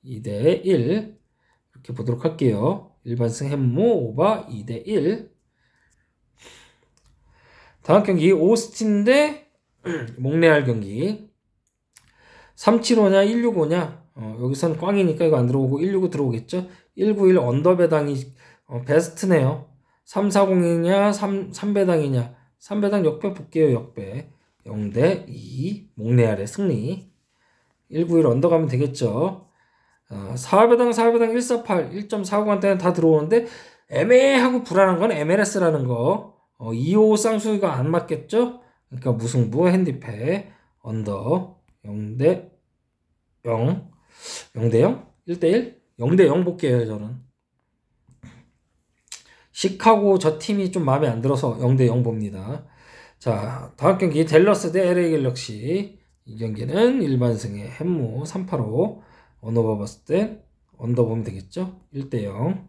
이렇게 보도록 할게요. 일반승 햄모 오바 2대1. 다음 경기 오스틴 대 몽레알 경기 375냐 165냐 여기선 꽝이니까 이거 안 들어오고 165 들어오겠죠. 191 언더 배당이 베스트네요. 340이냐 3배당이냐 3배당 역배 볼게요. 역배 0대2 몽레알의 승리. 191 언더 가면 되겠죠. 4배당 148 1.40한테는 다 들어오는데 애매하고 불안한 건 MLS라는 거 25 쌍수가 안 맞겠죠. 그러니까 무승부 핸디패 언더 0대0 0대0 1대1 0대0 볼게요. 저는 시카고 저 팀이 좀 마음에 안 들어서 0대0 봅니다. 자, 다음 경기 댈러스 대 LA 갤럭시 이 경기는 일반승의 햄모 385 언더 봤을 때 언더 보면 되겠죠. 1대0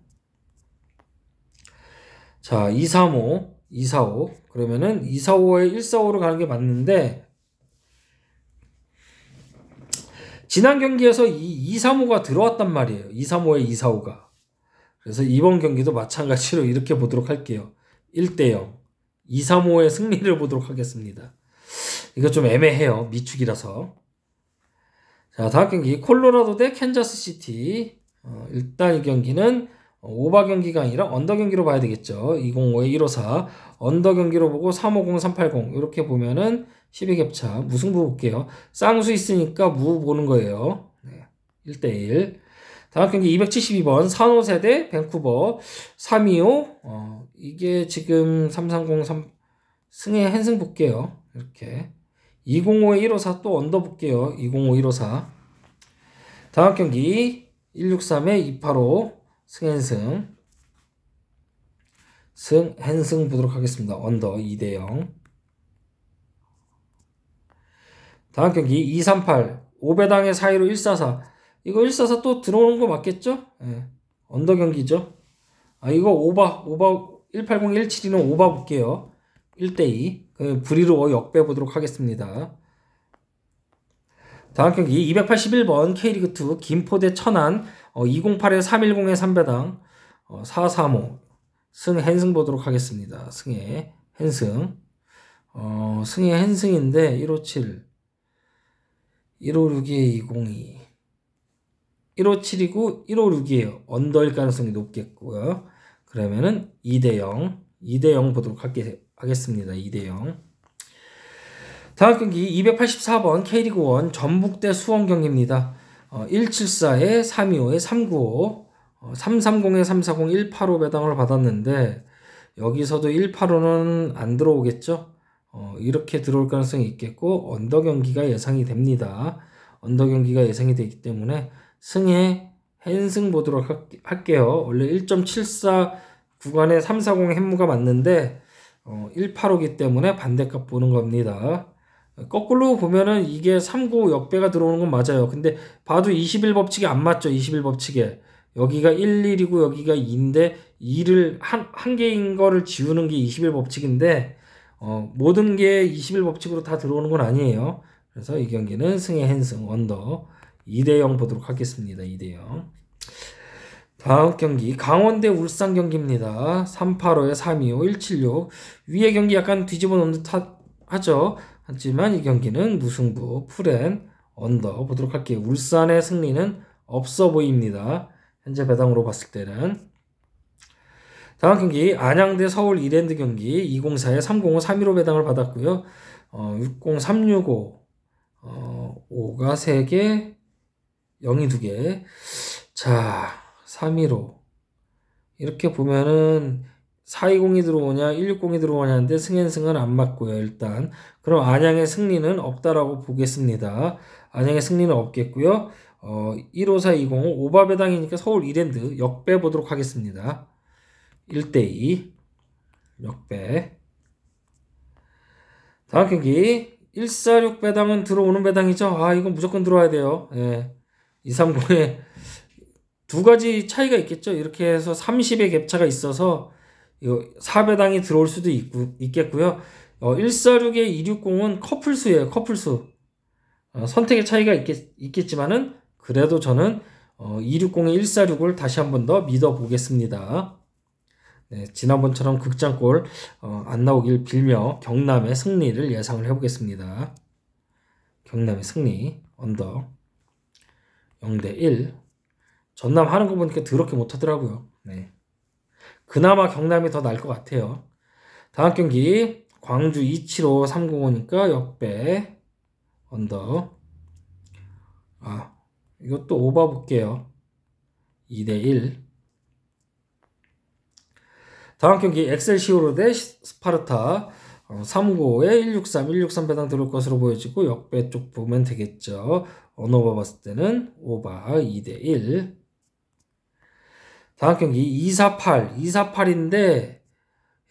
자 235 245 그러면은 245에 145로 가는 게 맞는데 지난 경기에서 이 235가 들어왔단 말이에요. 235에 245가. 그래서 이번 경기도 마찬가지로 이렇게 보도록 할게요. 1대0. 235의 승리를 보도록 하겠습니다. 이거 좀 애매해요. 미축이라서. 자, 다음 경기 콜로라도 대 캔자스 시티. 일단 이 경기는 오바 경기가 아니라 언더 경기로 봐야 되겠죠. 205에 154. 언더 경기로 보고 350, 380 이렇게 보면은 12겹차 무승부 볼게요. 쌍수 있으니까 무 보는 거예요. 네, 1대1. 다음 경기 272번 산호세 대 밴쿠버 325. 이게 지금 3303 승의 한승 볼게요. 이렇게 205에 154 또 언더 볼게요. 205, 154. 다음 경기 163에 285 승한승 승한승 보도록 하겠습니다. 언더 2대0. 다음 경기 238 5배당의 사이로 144. 이거 144 또 들어오는 거 맞겠죠? 예. 언더 경기죠. 이거 오바 180, 172는 오바 볼게요. 1대2. 불이로 역배 보도록 하겠습니다. 다음 경기 281번 K리그2 김포 대 천안 208에 310에 3배당 435 승 한승 보도록 하겠습니다. 승의 한승. 승의 한승인데 157 156에 202 157이고 156이에요. 언더일 가능성이 높겠고요. 그러면은 2대0 보도록 하겠습니다. 2대0. 다음 경기 284번 K리그1 전북 대 수원 경기입니다. 174에 325에 395 330에 340 185 배당을 받았는데 여기서도 185는 안 들어오겠죠. 이렇게 들어올 가능성이 있겠고 언더 경기가 예상이 됩니다. 언더 경기가 예상이 되기 때문에 승에 한승 보도록 할게요. 원래 1.74 구간에 340 햄무가 맞는데 185기 때문에 반대값 보는 겁니다. 거꾸로 보면은 이게 395 역배가 들어오는 건 맞아요. 근데 봐도 21법칙이 안 맞죠. 21법칙에 여기가 11이고 여기가 2인데 2를 한 개인 거를 지우는 게 21법칙인데 모든 게 21법칙으로 다 들어오는 건 아니에요. 그래서 이 경기는 승의 한승 언더 2대0 보도록 하겠습니다. 2대0. 다음 경기 강원 대 울산 경기입니다. 385에 325 176 위의 경기 약간 뒤집어 놓은 듯 하죠. 하지만 이 경기는 무승부 풀앤 언더 보도록 할게요. 울산의 승리는 없어 보입니다. 현재 배당으로 봤을 때는. 다음 경기 안양 대 서울 이랜드 경기 204에 305 315 배당을 받았고요. 60 365 5가 3개 0이 2개. 자 315 이렇게 보면은 420이 들어오냐 160이 들어오냐인데 승현승은 안 맞고요. 일단 그럼 안양의 승리는 없다라고 보겠습니다. 안양의 승리는 없겠고요. 154 20 오바 배당이니까 서울 이랜드 역배 보도록 하겠습니다. 1대2 역배. 다음 경기 146 배당은 들어오는 배당이죠. 이건 무조건 들어와야 돼요. 예. 230에 두 가지 차이가 있겠죠. 이렇게 해서 30의 갭차가 있어서 4배당이 들어올 수도 있겠고요. 146에 260은 커플수예요. 커플수. 선택의 차이가 있겠지만은 그래도 저는 260에 146을 다시 한 번 더 믿어보겠습니다. 네, 지난번처럼 극장골 안 나오길 빌며 경남의 승리를 예상을 해보겠습니다. 경남의 승리 언더 0대1 전남 하는 거 보니까 더럽게 못하더라고요. 네. 그나마 경남이 더 나을 것 같아요. 다음 경기 광주 275 305니까 역배 언더. 이것도 오버 볼게요. 2대1. 다음 경기 엑셀시오르 대 스파르타 395에 163 배당 들어올 것으로 보여지고 역배 쪽 보면 되겠죠. 언어바 봤을 때는 오바 2대1. 다음 경기 248인데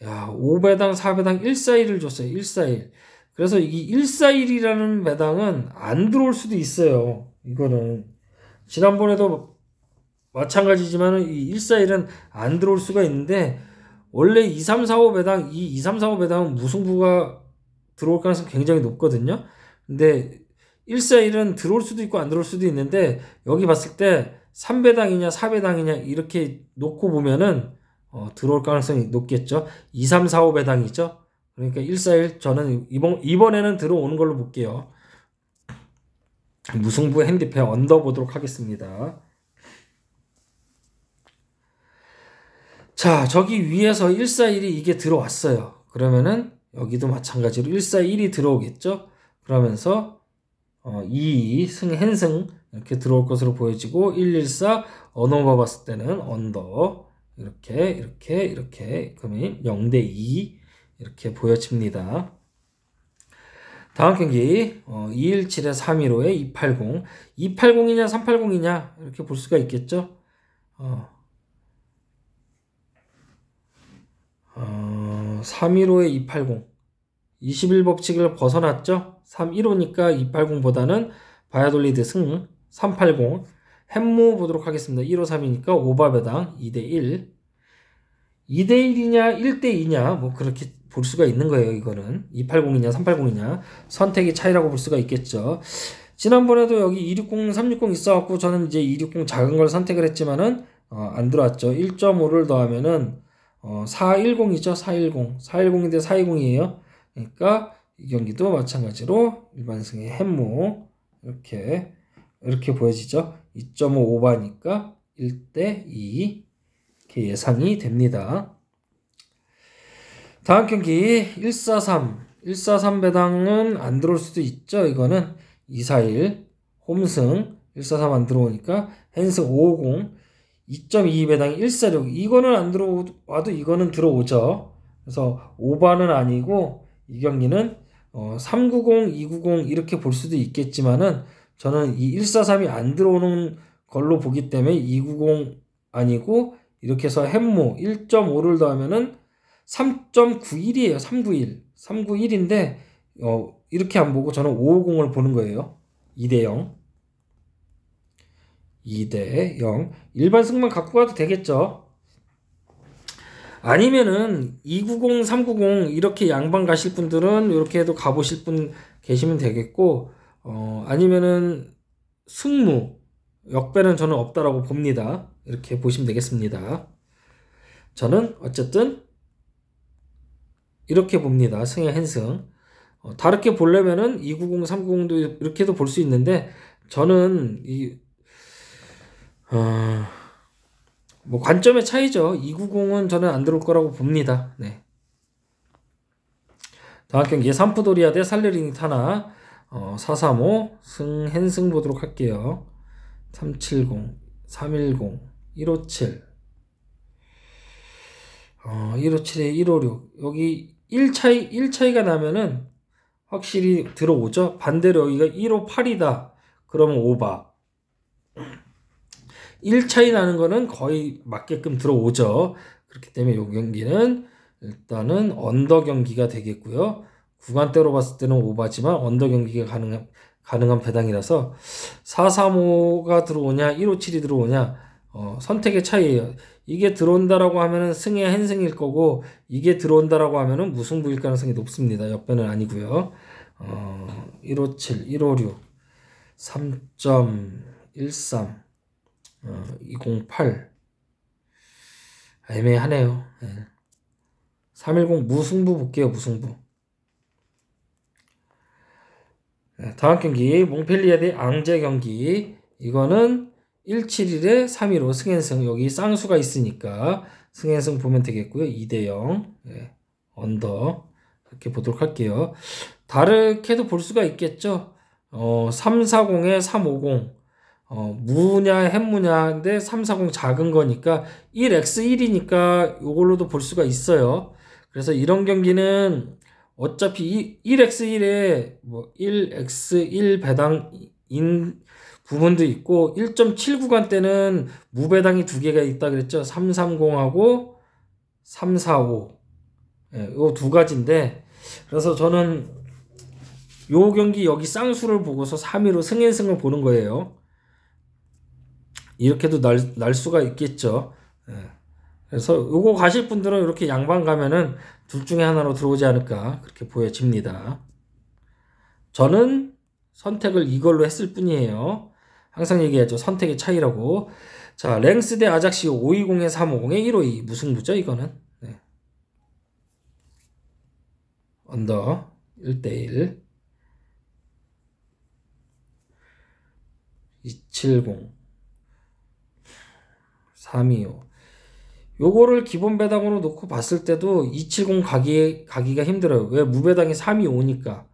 5배당 4배당 141을 줬어요. 141. 그래서 이 141이라는 배당은 안 들어올 수도 있어요. 이거는 지난번에도 마찬가지지만 이 141은 안 들어올 수가 있는데 원래 2345 배당 이 2345 배당은 무승부가 들어올 가능성이 굉장히 높거든요. 근데 141은 들어올 수도 있고 안 들어올 수도 있는데 여기 봤을 때 3배당이냐 4배당이냐 이렇게 놓고 보면은 들어올 가능성이 높겠죠. 2, 3, 4, 5배당이죠. 그러니까 141 저는 이번에는 들어오는 걸로 볼게요. 무승부 핸디페어 언더 보도록 하겠습니다. 자, 저기 위에서 141이 이게 들어왔어요. 그러면은 여기도 마찬가지로 141이 들어오겠죠. 그러면서 2, 승, 핸승 이렇게 들어올 것으로 보여지고 114 언어버 봤을 때는 언더 이렇게 그러면 0대2 이렇게 보여집니다. 다음 경기 217에 315에 280 280이냐 380이냐 이렇게 볼 수가 있겠죠. 315에 280 21법칙을 벗어났죠. 315니까 280보다는 바야돌리드 승 380 햄무 보도록 하겠습니다. 153이니까 오바배당 2대1 2대1이냐 1대2냐 뭐 그렇게 볼 수가 있는 거예요. 이거는 280이냐 380이냐 선택의 차이라고 볼 수가 있겠죠. 지난번에도 여기 260 360 있어갖고 저는 이제 260 작은 걸 선택을 했지만은 안 들어왔죠. 1.5를 더하면은 410이죠. 410인데 420이에요. 그러니까 이 경기도 마찬가지로 일반승의 햄무 이렇게 보여지죠. 2.5 오바니까 1대2 이렇게 예상이 됩니다. 다음 경기 143 배당은 안 들어올 수도 있죠. 이거는 241 홈승 143 안 들어오니까 핸승 550 2.22 배당이 146 이거는 안 들어와도 이거는 들어오죠. 그래서 오바는 아니고 이 경기는 390 290 이렇게 볼 수도 있겠지만은 저는 이 143이 안 들어오는 걸로 보기 때문에 290 아니고 이렇게 해서 햄무 1.5를 더하면은 3.91이에요. 391인데 이렇게 안 보고 저는 550을 보는 거예요. 2대0 일반 승만 갖고 가도 되겠죠. 아니면은 290 390 이렇게 양방 가실 분들은 이렇게 해도 가보실 분 계시면 되겠고 아니면은 승무 역배는 저는 없다라고 봅니다. 이렇게 보시면 되겠습니다. 저는 어쨌든 이렇게 봅니다. 승의 핸승. 다르게 보려면은 290, 390도 이렇게도 볼 수 있는데 저는 뭐 관점의 차이죠. 290은 저는 안 들어올 거라고 봅니다. 네. 다음 경기 삼프도리아 대 살레르니타나 435 승 핸승 보도록 할게요. 370 310 157 157에 156 여기 1차이가 나면은 확실히 들어오죠. 반대로 여기가 158이다. 그러면 오바. 1차이 나는 거는 거의 맞게끔 들어오죠. 그렇기 때문에 이 경기는 일단은 언더 경기가 되겠고요. 구간대로 봤을 때는 오바지만 언더 경기가 가능한 배당이라서 435가 들어오냐 157이 들어오냐 선택의 차이예요. 이게 들어온다라고 하면은 승의 핸승일 거고 이게 들어온다라고 하면은 무승부일 가능성이 높습니다. 역배는 아니고요. 157, 156, 3.13, 208 애매하네요. 310 무승부 볼게요. 무승부. 다음 경기 몽펠리에 대 앙제 경기 이거는 171에 315 승앤승 여기 쌍수가 있으니까 승앤승 보면 되겠고요. 2대0 언더 이렇게 보도록 할게요. 다르게도 볼 수가 있겠죠. 340에 350 무냐 햄무냐인데 340 작은 거니까 1x1이니까 이걸로도 볼 수가 있어요. 그래서 이런 경기는 어차피 1x1에 뭐 1x1 배당인 부분도 있고 1.7 구간대는 무배당이 두 개가 있다 그랬죠. 330하고 345 요 두 가지인데 그래서 저는 요 경기 여기 쌍수를 보고서 3위로 승앤승을 보는 거예요. 이렇게도 날 수가 있겠죠. 그래서 요거 가실 분들은 이렇게 양방 가면은 둘 중에 하나로 들어오지 않을까 그렇게 보여집니다. 저는 선택을 이걸로 했을 뿐이에요. 항상 얘기하죠. 선택의 차이라고. 자, 랭스 대 아작시 520에 350에 152. 무승부죠, 이거는. 네. 언더 1대1. 270. 325. 요거를 기본 배당으로 놓고 봤을 때도 270 가기가 힘들어요. 왜? 무배당이 325니까.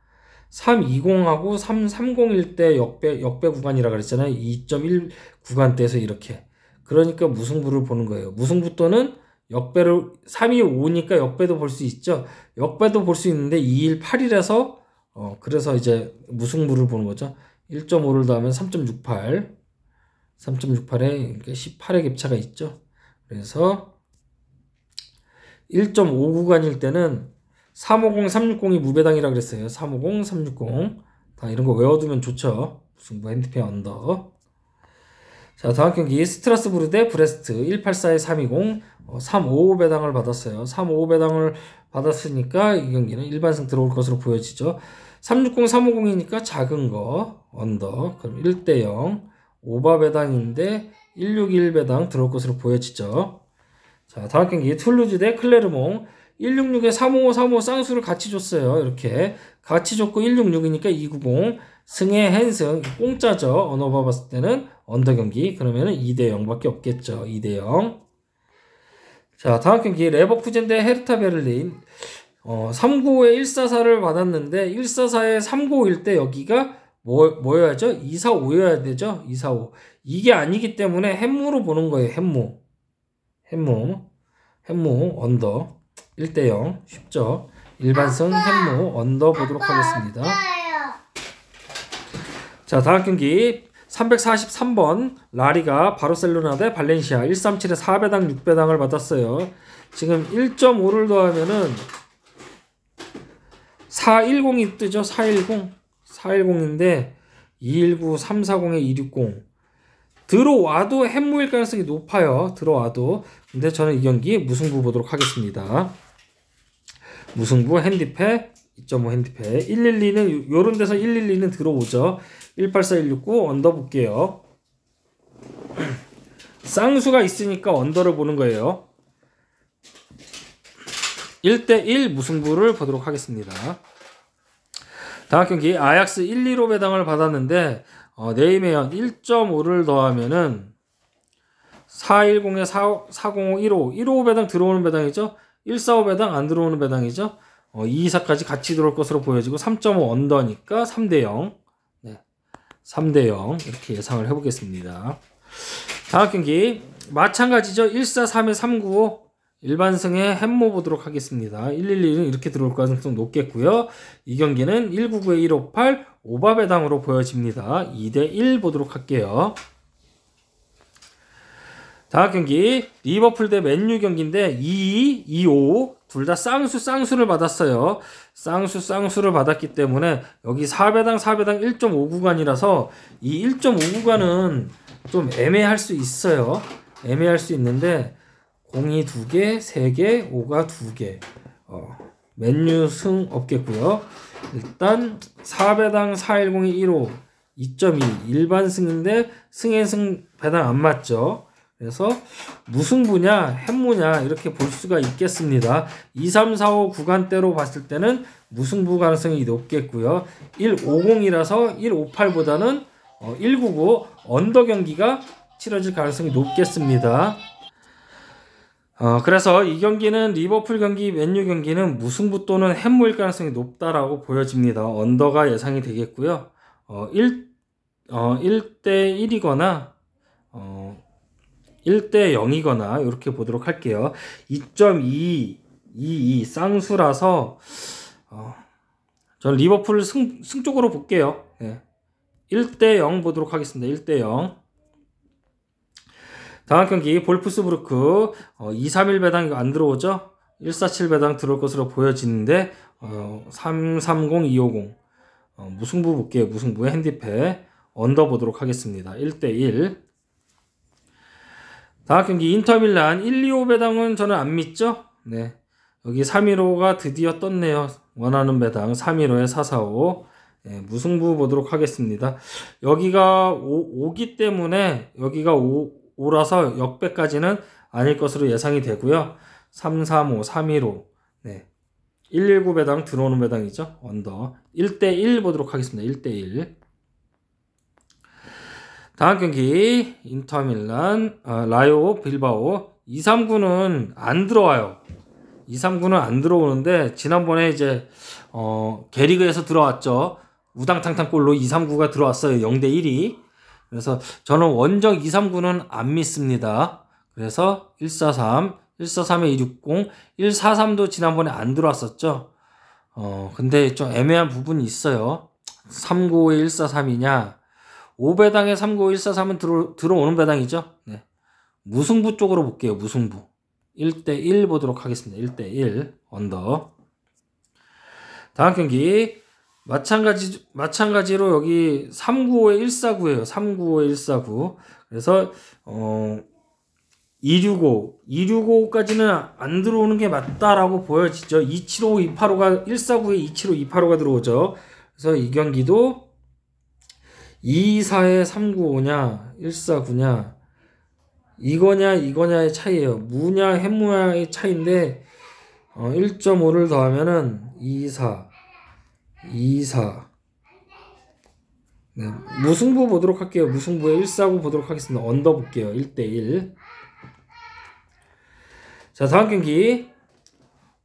320하고 330일 때 역배 구간이라 그랬잖아요. 2.1 구간대에서 이렇게. 그러니까 무승부를 보는 거예요. 무승부 또는 역배를 325니까 역배도 볼 수 있죠. 역배도 볼 수 있는데 218이라서 그래서 이제 무승부를 보는 거죠. 1.5를 더하면 3.68. 3.68에 18의 갭차가 있죠. 그래서 1.5 구간일 때는 350, 360이 무배당이라고 그랬어요. 350, 360. 다 이런 거 외워두면 좋죠. 승부 핸디페 언더. 자, 다음 경기 스트라스부르 대 브레스트 184에 320. 355 배당을 받았어요. 355 배당을 받았으니까 이 경기는 일반승 들어올 것으로 보여지죠. 360, 350이니까 작은 거 언더. 그럼 1대0. 오바 배당인데 161 배당 들어올 것으로 보여지죠. 자, 다음 경기 툴루즈 대 클레르몽 166에 355, 355 쌍수를 같이 줬어요. 이렇게 같이 줬고 166이니까 290 승의 핸승 공짜죠. 언어바 봤을 때는 언더 경기. 그러면은 2대0밖에 없겠죠. 2대0. 자, 다음 경기 레버쿠젠 대 헤르타 베를린 395에 144를 받았는데 144에 395일 때 여기가 뭐여야죠? 245여야 되죠? 245. 이게 아니기 때문에 햄무로 보는 거예요. 햄무 언더 1대0 쉽죠? 일반승 햄무 언더 보도록 하겠습니다. 자, 다음 경기 343번 라리가 바르셀로나 대 발렌시아 137에 4배당 6배당을 받았어요. 지금 1.5를 더하면은 410이 뜨죠. 410인데 219, 340에 260 들어와도 햄무일 가능성이 높아요. 들어와도. 근데 저는 이 경기 무승부 보도록 하겠습니다. 무승부 핸디패 2.5 핸디패 112는 요런 데서 112는 들어오죠. 184, 169 언더 볼게요. 쌍수가 있으니까 언더를 보는 거예요. 1대1 무승부를 보도록 하겠습니다. 다음 경기 아약스 125 배당을 받았는데 네이메연 1.5를 더하면은 410에 405, 15 배당 들어오는 배당이죠. 145 배당 안 들어오는 배당이죠. 224까지 같이 들어올 것으로 보여지고 3.5 언더니까 3대0. 네. 3대0 이렇게 예상을 해보겠습니다. 다음 경기 마찬가지죠. 143에 395 일반승에 햄모 보도록 하겠습니다. 112는 이렇게 들어올 가능성 높겠고요. 이 경기는 199에 158 오바 배당으로 보여집니다. 2대1 보도록 할게요. 다음 경기 리버풀 대 맨유 경기인데 2, 25 둘 다 쌍수를 받았어요. 쌍수를 받았기 때문에 여기 4배당 1.5 구간이라서 이 1.5 구간은 좀 애매할 수 있어요. 애매할 수 있는데 0이 2개, 3개, 5가 2개. 맨유 승 없겠고요. 일단 4배당 410이 1호 2.2 일반 승인데 승의 승 배당 안 맞죠. 그래서 무승부냐 햄무냐 이렇게 볼 수가 있겠습니다. 2, 3, 4, 5 구간대로 봤을 때는 무승부 가능성이 높겠고요. 150이라서 158보다는 199 언더 경기가 치러질 가능성이 높겠습니다. 그래서 이 경기는 리버풀 경기, 맨유 경기는 무승부 또는 햄무일 가능성이 높다라고 보여집니다. 언더가 예상이 되겠고요. 1대1이거나 1대0이거나 이렇게 보도록 할게요. 2.222 쌍수라서 저는 리버풀 승 쪽으로 볼게요. 네. 1대0 보도록 하겠습니다. 1대0. 다음 경기 볼프스부르크 231 배당 이거 안 들어오죠? 147 배당 들어올 것으로 보여지는데 330, 250 무승부 볼게요. 무승부의 핸디패 언더 보도록 하겠습니다. 1대1. 다음 경기 인터밀란 125 배당은 저는 안 믿죠? 네. 여기 315가 드디어 떴네요. 원하는 배당 315에 445. 예, 무승부 보도록 하겠습니다. 여기가 5기 때문에 여기가 5라서 역배까지는 아닐 것으로 예상이 되고요. 335, 315, 네. 119 배당 들어오는 배당이죠. 언더 1대1 보도록 하겠습니다. 1대1. 다음 경기 인터밀란, 라요 빌바오. 239는 안 들어와요. 239는 안 들어오는데 지난번에 이제 게리그에서 들어왔죠. 우당탕탕 골로 239가 들어왔어요. 0대1이. 그래서 저는 원정 239는 안 믿습니다. 그래서 143, 143에 260, 143도 지난번에 안 들어왔었죠. 근데 좀 애매한 부분이 있어요. 395에 143이냐? 5배당에 395, 143은 들어오는 배당이죠. 네. 무승부 쪽으로 볼게요. 무승부. 1대1 보도록 하겠습니다. 1대1 언더. 다음 경기 마찬가지로 여기 395에 149예요. 395에 149. 그래서 265까지는 안 들어오는 게 맞다라고 보여지죠. 275, 285가 149에 275, 285가 들어오죠. 그래서 이 경기도 224에 395냐 149냐 이거냐의 차이예요. 무냐 해무냐의 차이인데 1.5를 더하면은 24 네, 무승부 보도록 할게요. 무승부에 149 보도록 하겠습니다. 언더 볼게요. 1대1. 자, 다음 경기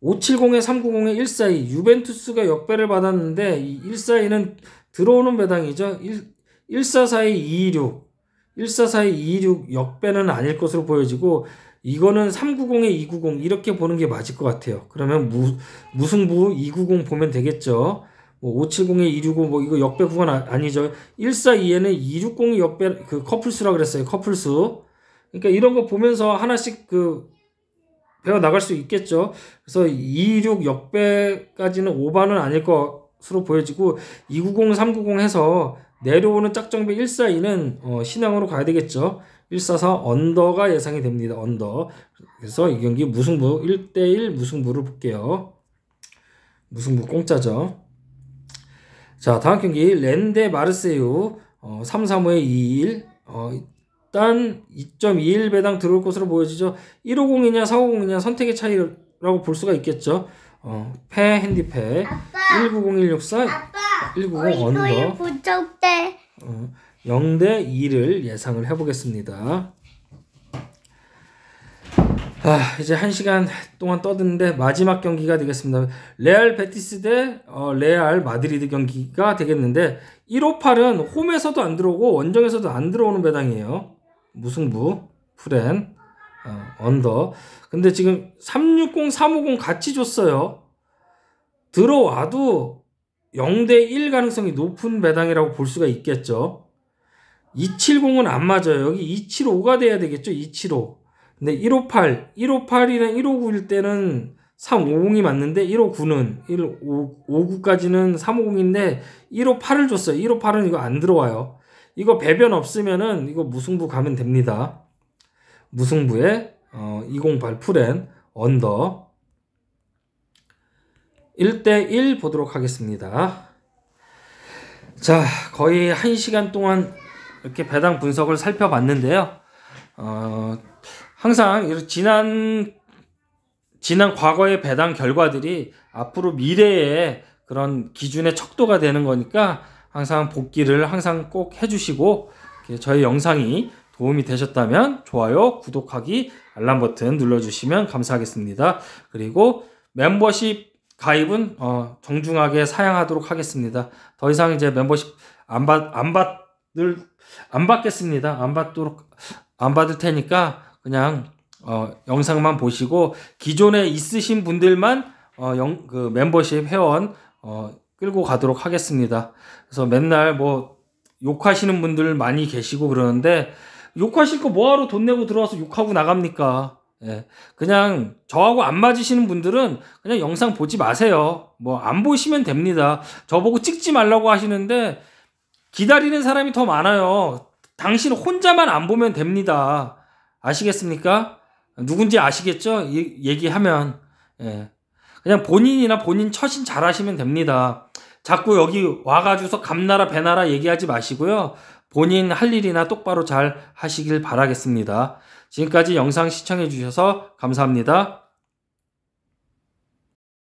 570에 390에 142 유벤투스가 역배를 받았는데 이 142는 들어오는 배당이죠. 144에 226 144에 226 역배는 아닐 것으로 보여지고 이거는 390에 290 이렇게 보는 게 맞을 것 같아요. 그러면 무승부 290 보면 되겠죠. 뭐 570에 265 뭐 이거 역배 구간 아니죠. 142에는 260이 역배 그 커플수라 그랬어요. 커플수. 그러니까 이런 거 보면서 하나씩 배워 나갈 수 있겠죠. 그래서 226 역배까지는 오바는 아닐 것으로 보여지고 290, 390 해서 내려오는 짝정배 142는 신앙으로 가야 되겠죠. 144 언더가 예상이 됩니다. 언더. 그래서 이 경기 무승부 1대1 무승부를 볼게요. 무승부 공짜죠. 자, 다음 경기 렌데 마르세유 335에 21 일단 2.21 배당 들어올 것으로 보여지죠. 150이냐 450이냐 선택의 차이라고 볼 수가 있겠죠. 핸디패 190, 164 190 언더 0대2를 예상을 해보겠습니다. 이제 1시간 동안 떠드는데 마지막 경기가 되겠습니다. 레알 베티스 대 레알 마드리드 경기가 되겠는데 158은 홈에서도 안 들어오고 원정에서도 안 들어오는 배당이에요. 무승부 프렌 언더. 근데 지금 360, 350 같이 줬어요. 들어와도 0대1 가능성이 높은 배당이라고 볼 수가 있겠죠. 270은 안 맞아요. 여기 275가 돼야 되겠죠. 275. 근데 158이랑 159일 때는 350이 맞는데 159는 159까지는 350인데 158을 줬어요. 158은 이거 안 들어와요. 이거 배변 없으면은 이거 무승부 가면 됩니다. 무승부에 208 프렌 언더 1대1 보도록 하겠습니다. 자, 거의 1시간 동안 이렇게 배당 분석을 살펴봤는데요. 항상 이런 지난 과거의 배당 결과들이 앞으로 미래의 그런 기준의 척도가 되는 거니까 항상 복기를 항상 꼭 해주시고 저희 영상이 도움이 되셨다면 좋아요, 구독하기, 알람 버튼 눌러주시면 감사하겠습니다. 그리고 멤버십 가입은 정중하게 사양하도록 하겠습니다. 더 이상 이제 멤버십 안 받겠습니다. 안 받을 테니까 그냥 영상만 보시고 기존에 있으신 분들만 그 멤버십 회원 끌고 가도록 하겠습니다. 그래서 맨날 뭐 욕하시는 분들 많이 계시고 그러는데 욕하실 거 뭐하러 돈 내고 들어와서 욕하고 나갑니까? 예. 그냥 저하고 안 맞으시는 분들은 그냥 영상 보지 마세요. 뭐 안 보시면 됩니다. 저보고 찍지 말라고 하시는데 기다리는 사람이 더 많아요. 당신 혼자만 안 보면 됩니다. 아시겠습니까? 누군지 아시겠죠? 얘기하면. 예. 그냥 본인이나 본인 처신 잘 하시면 됩니다. 자꾸 여기 와가지고서 감나라 배나라 얘기하지 마시고요. 본인 할 일이나 똑바로 잘 하시길 바라겠습니다. 지금까지 영상 시청해 주셔서 감사합니다.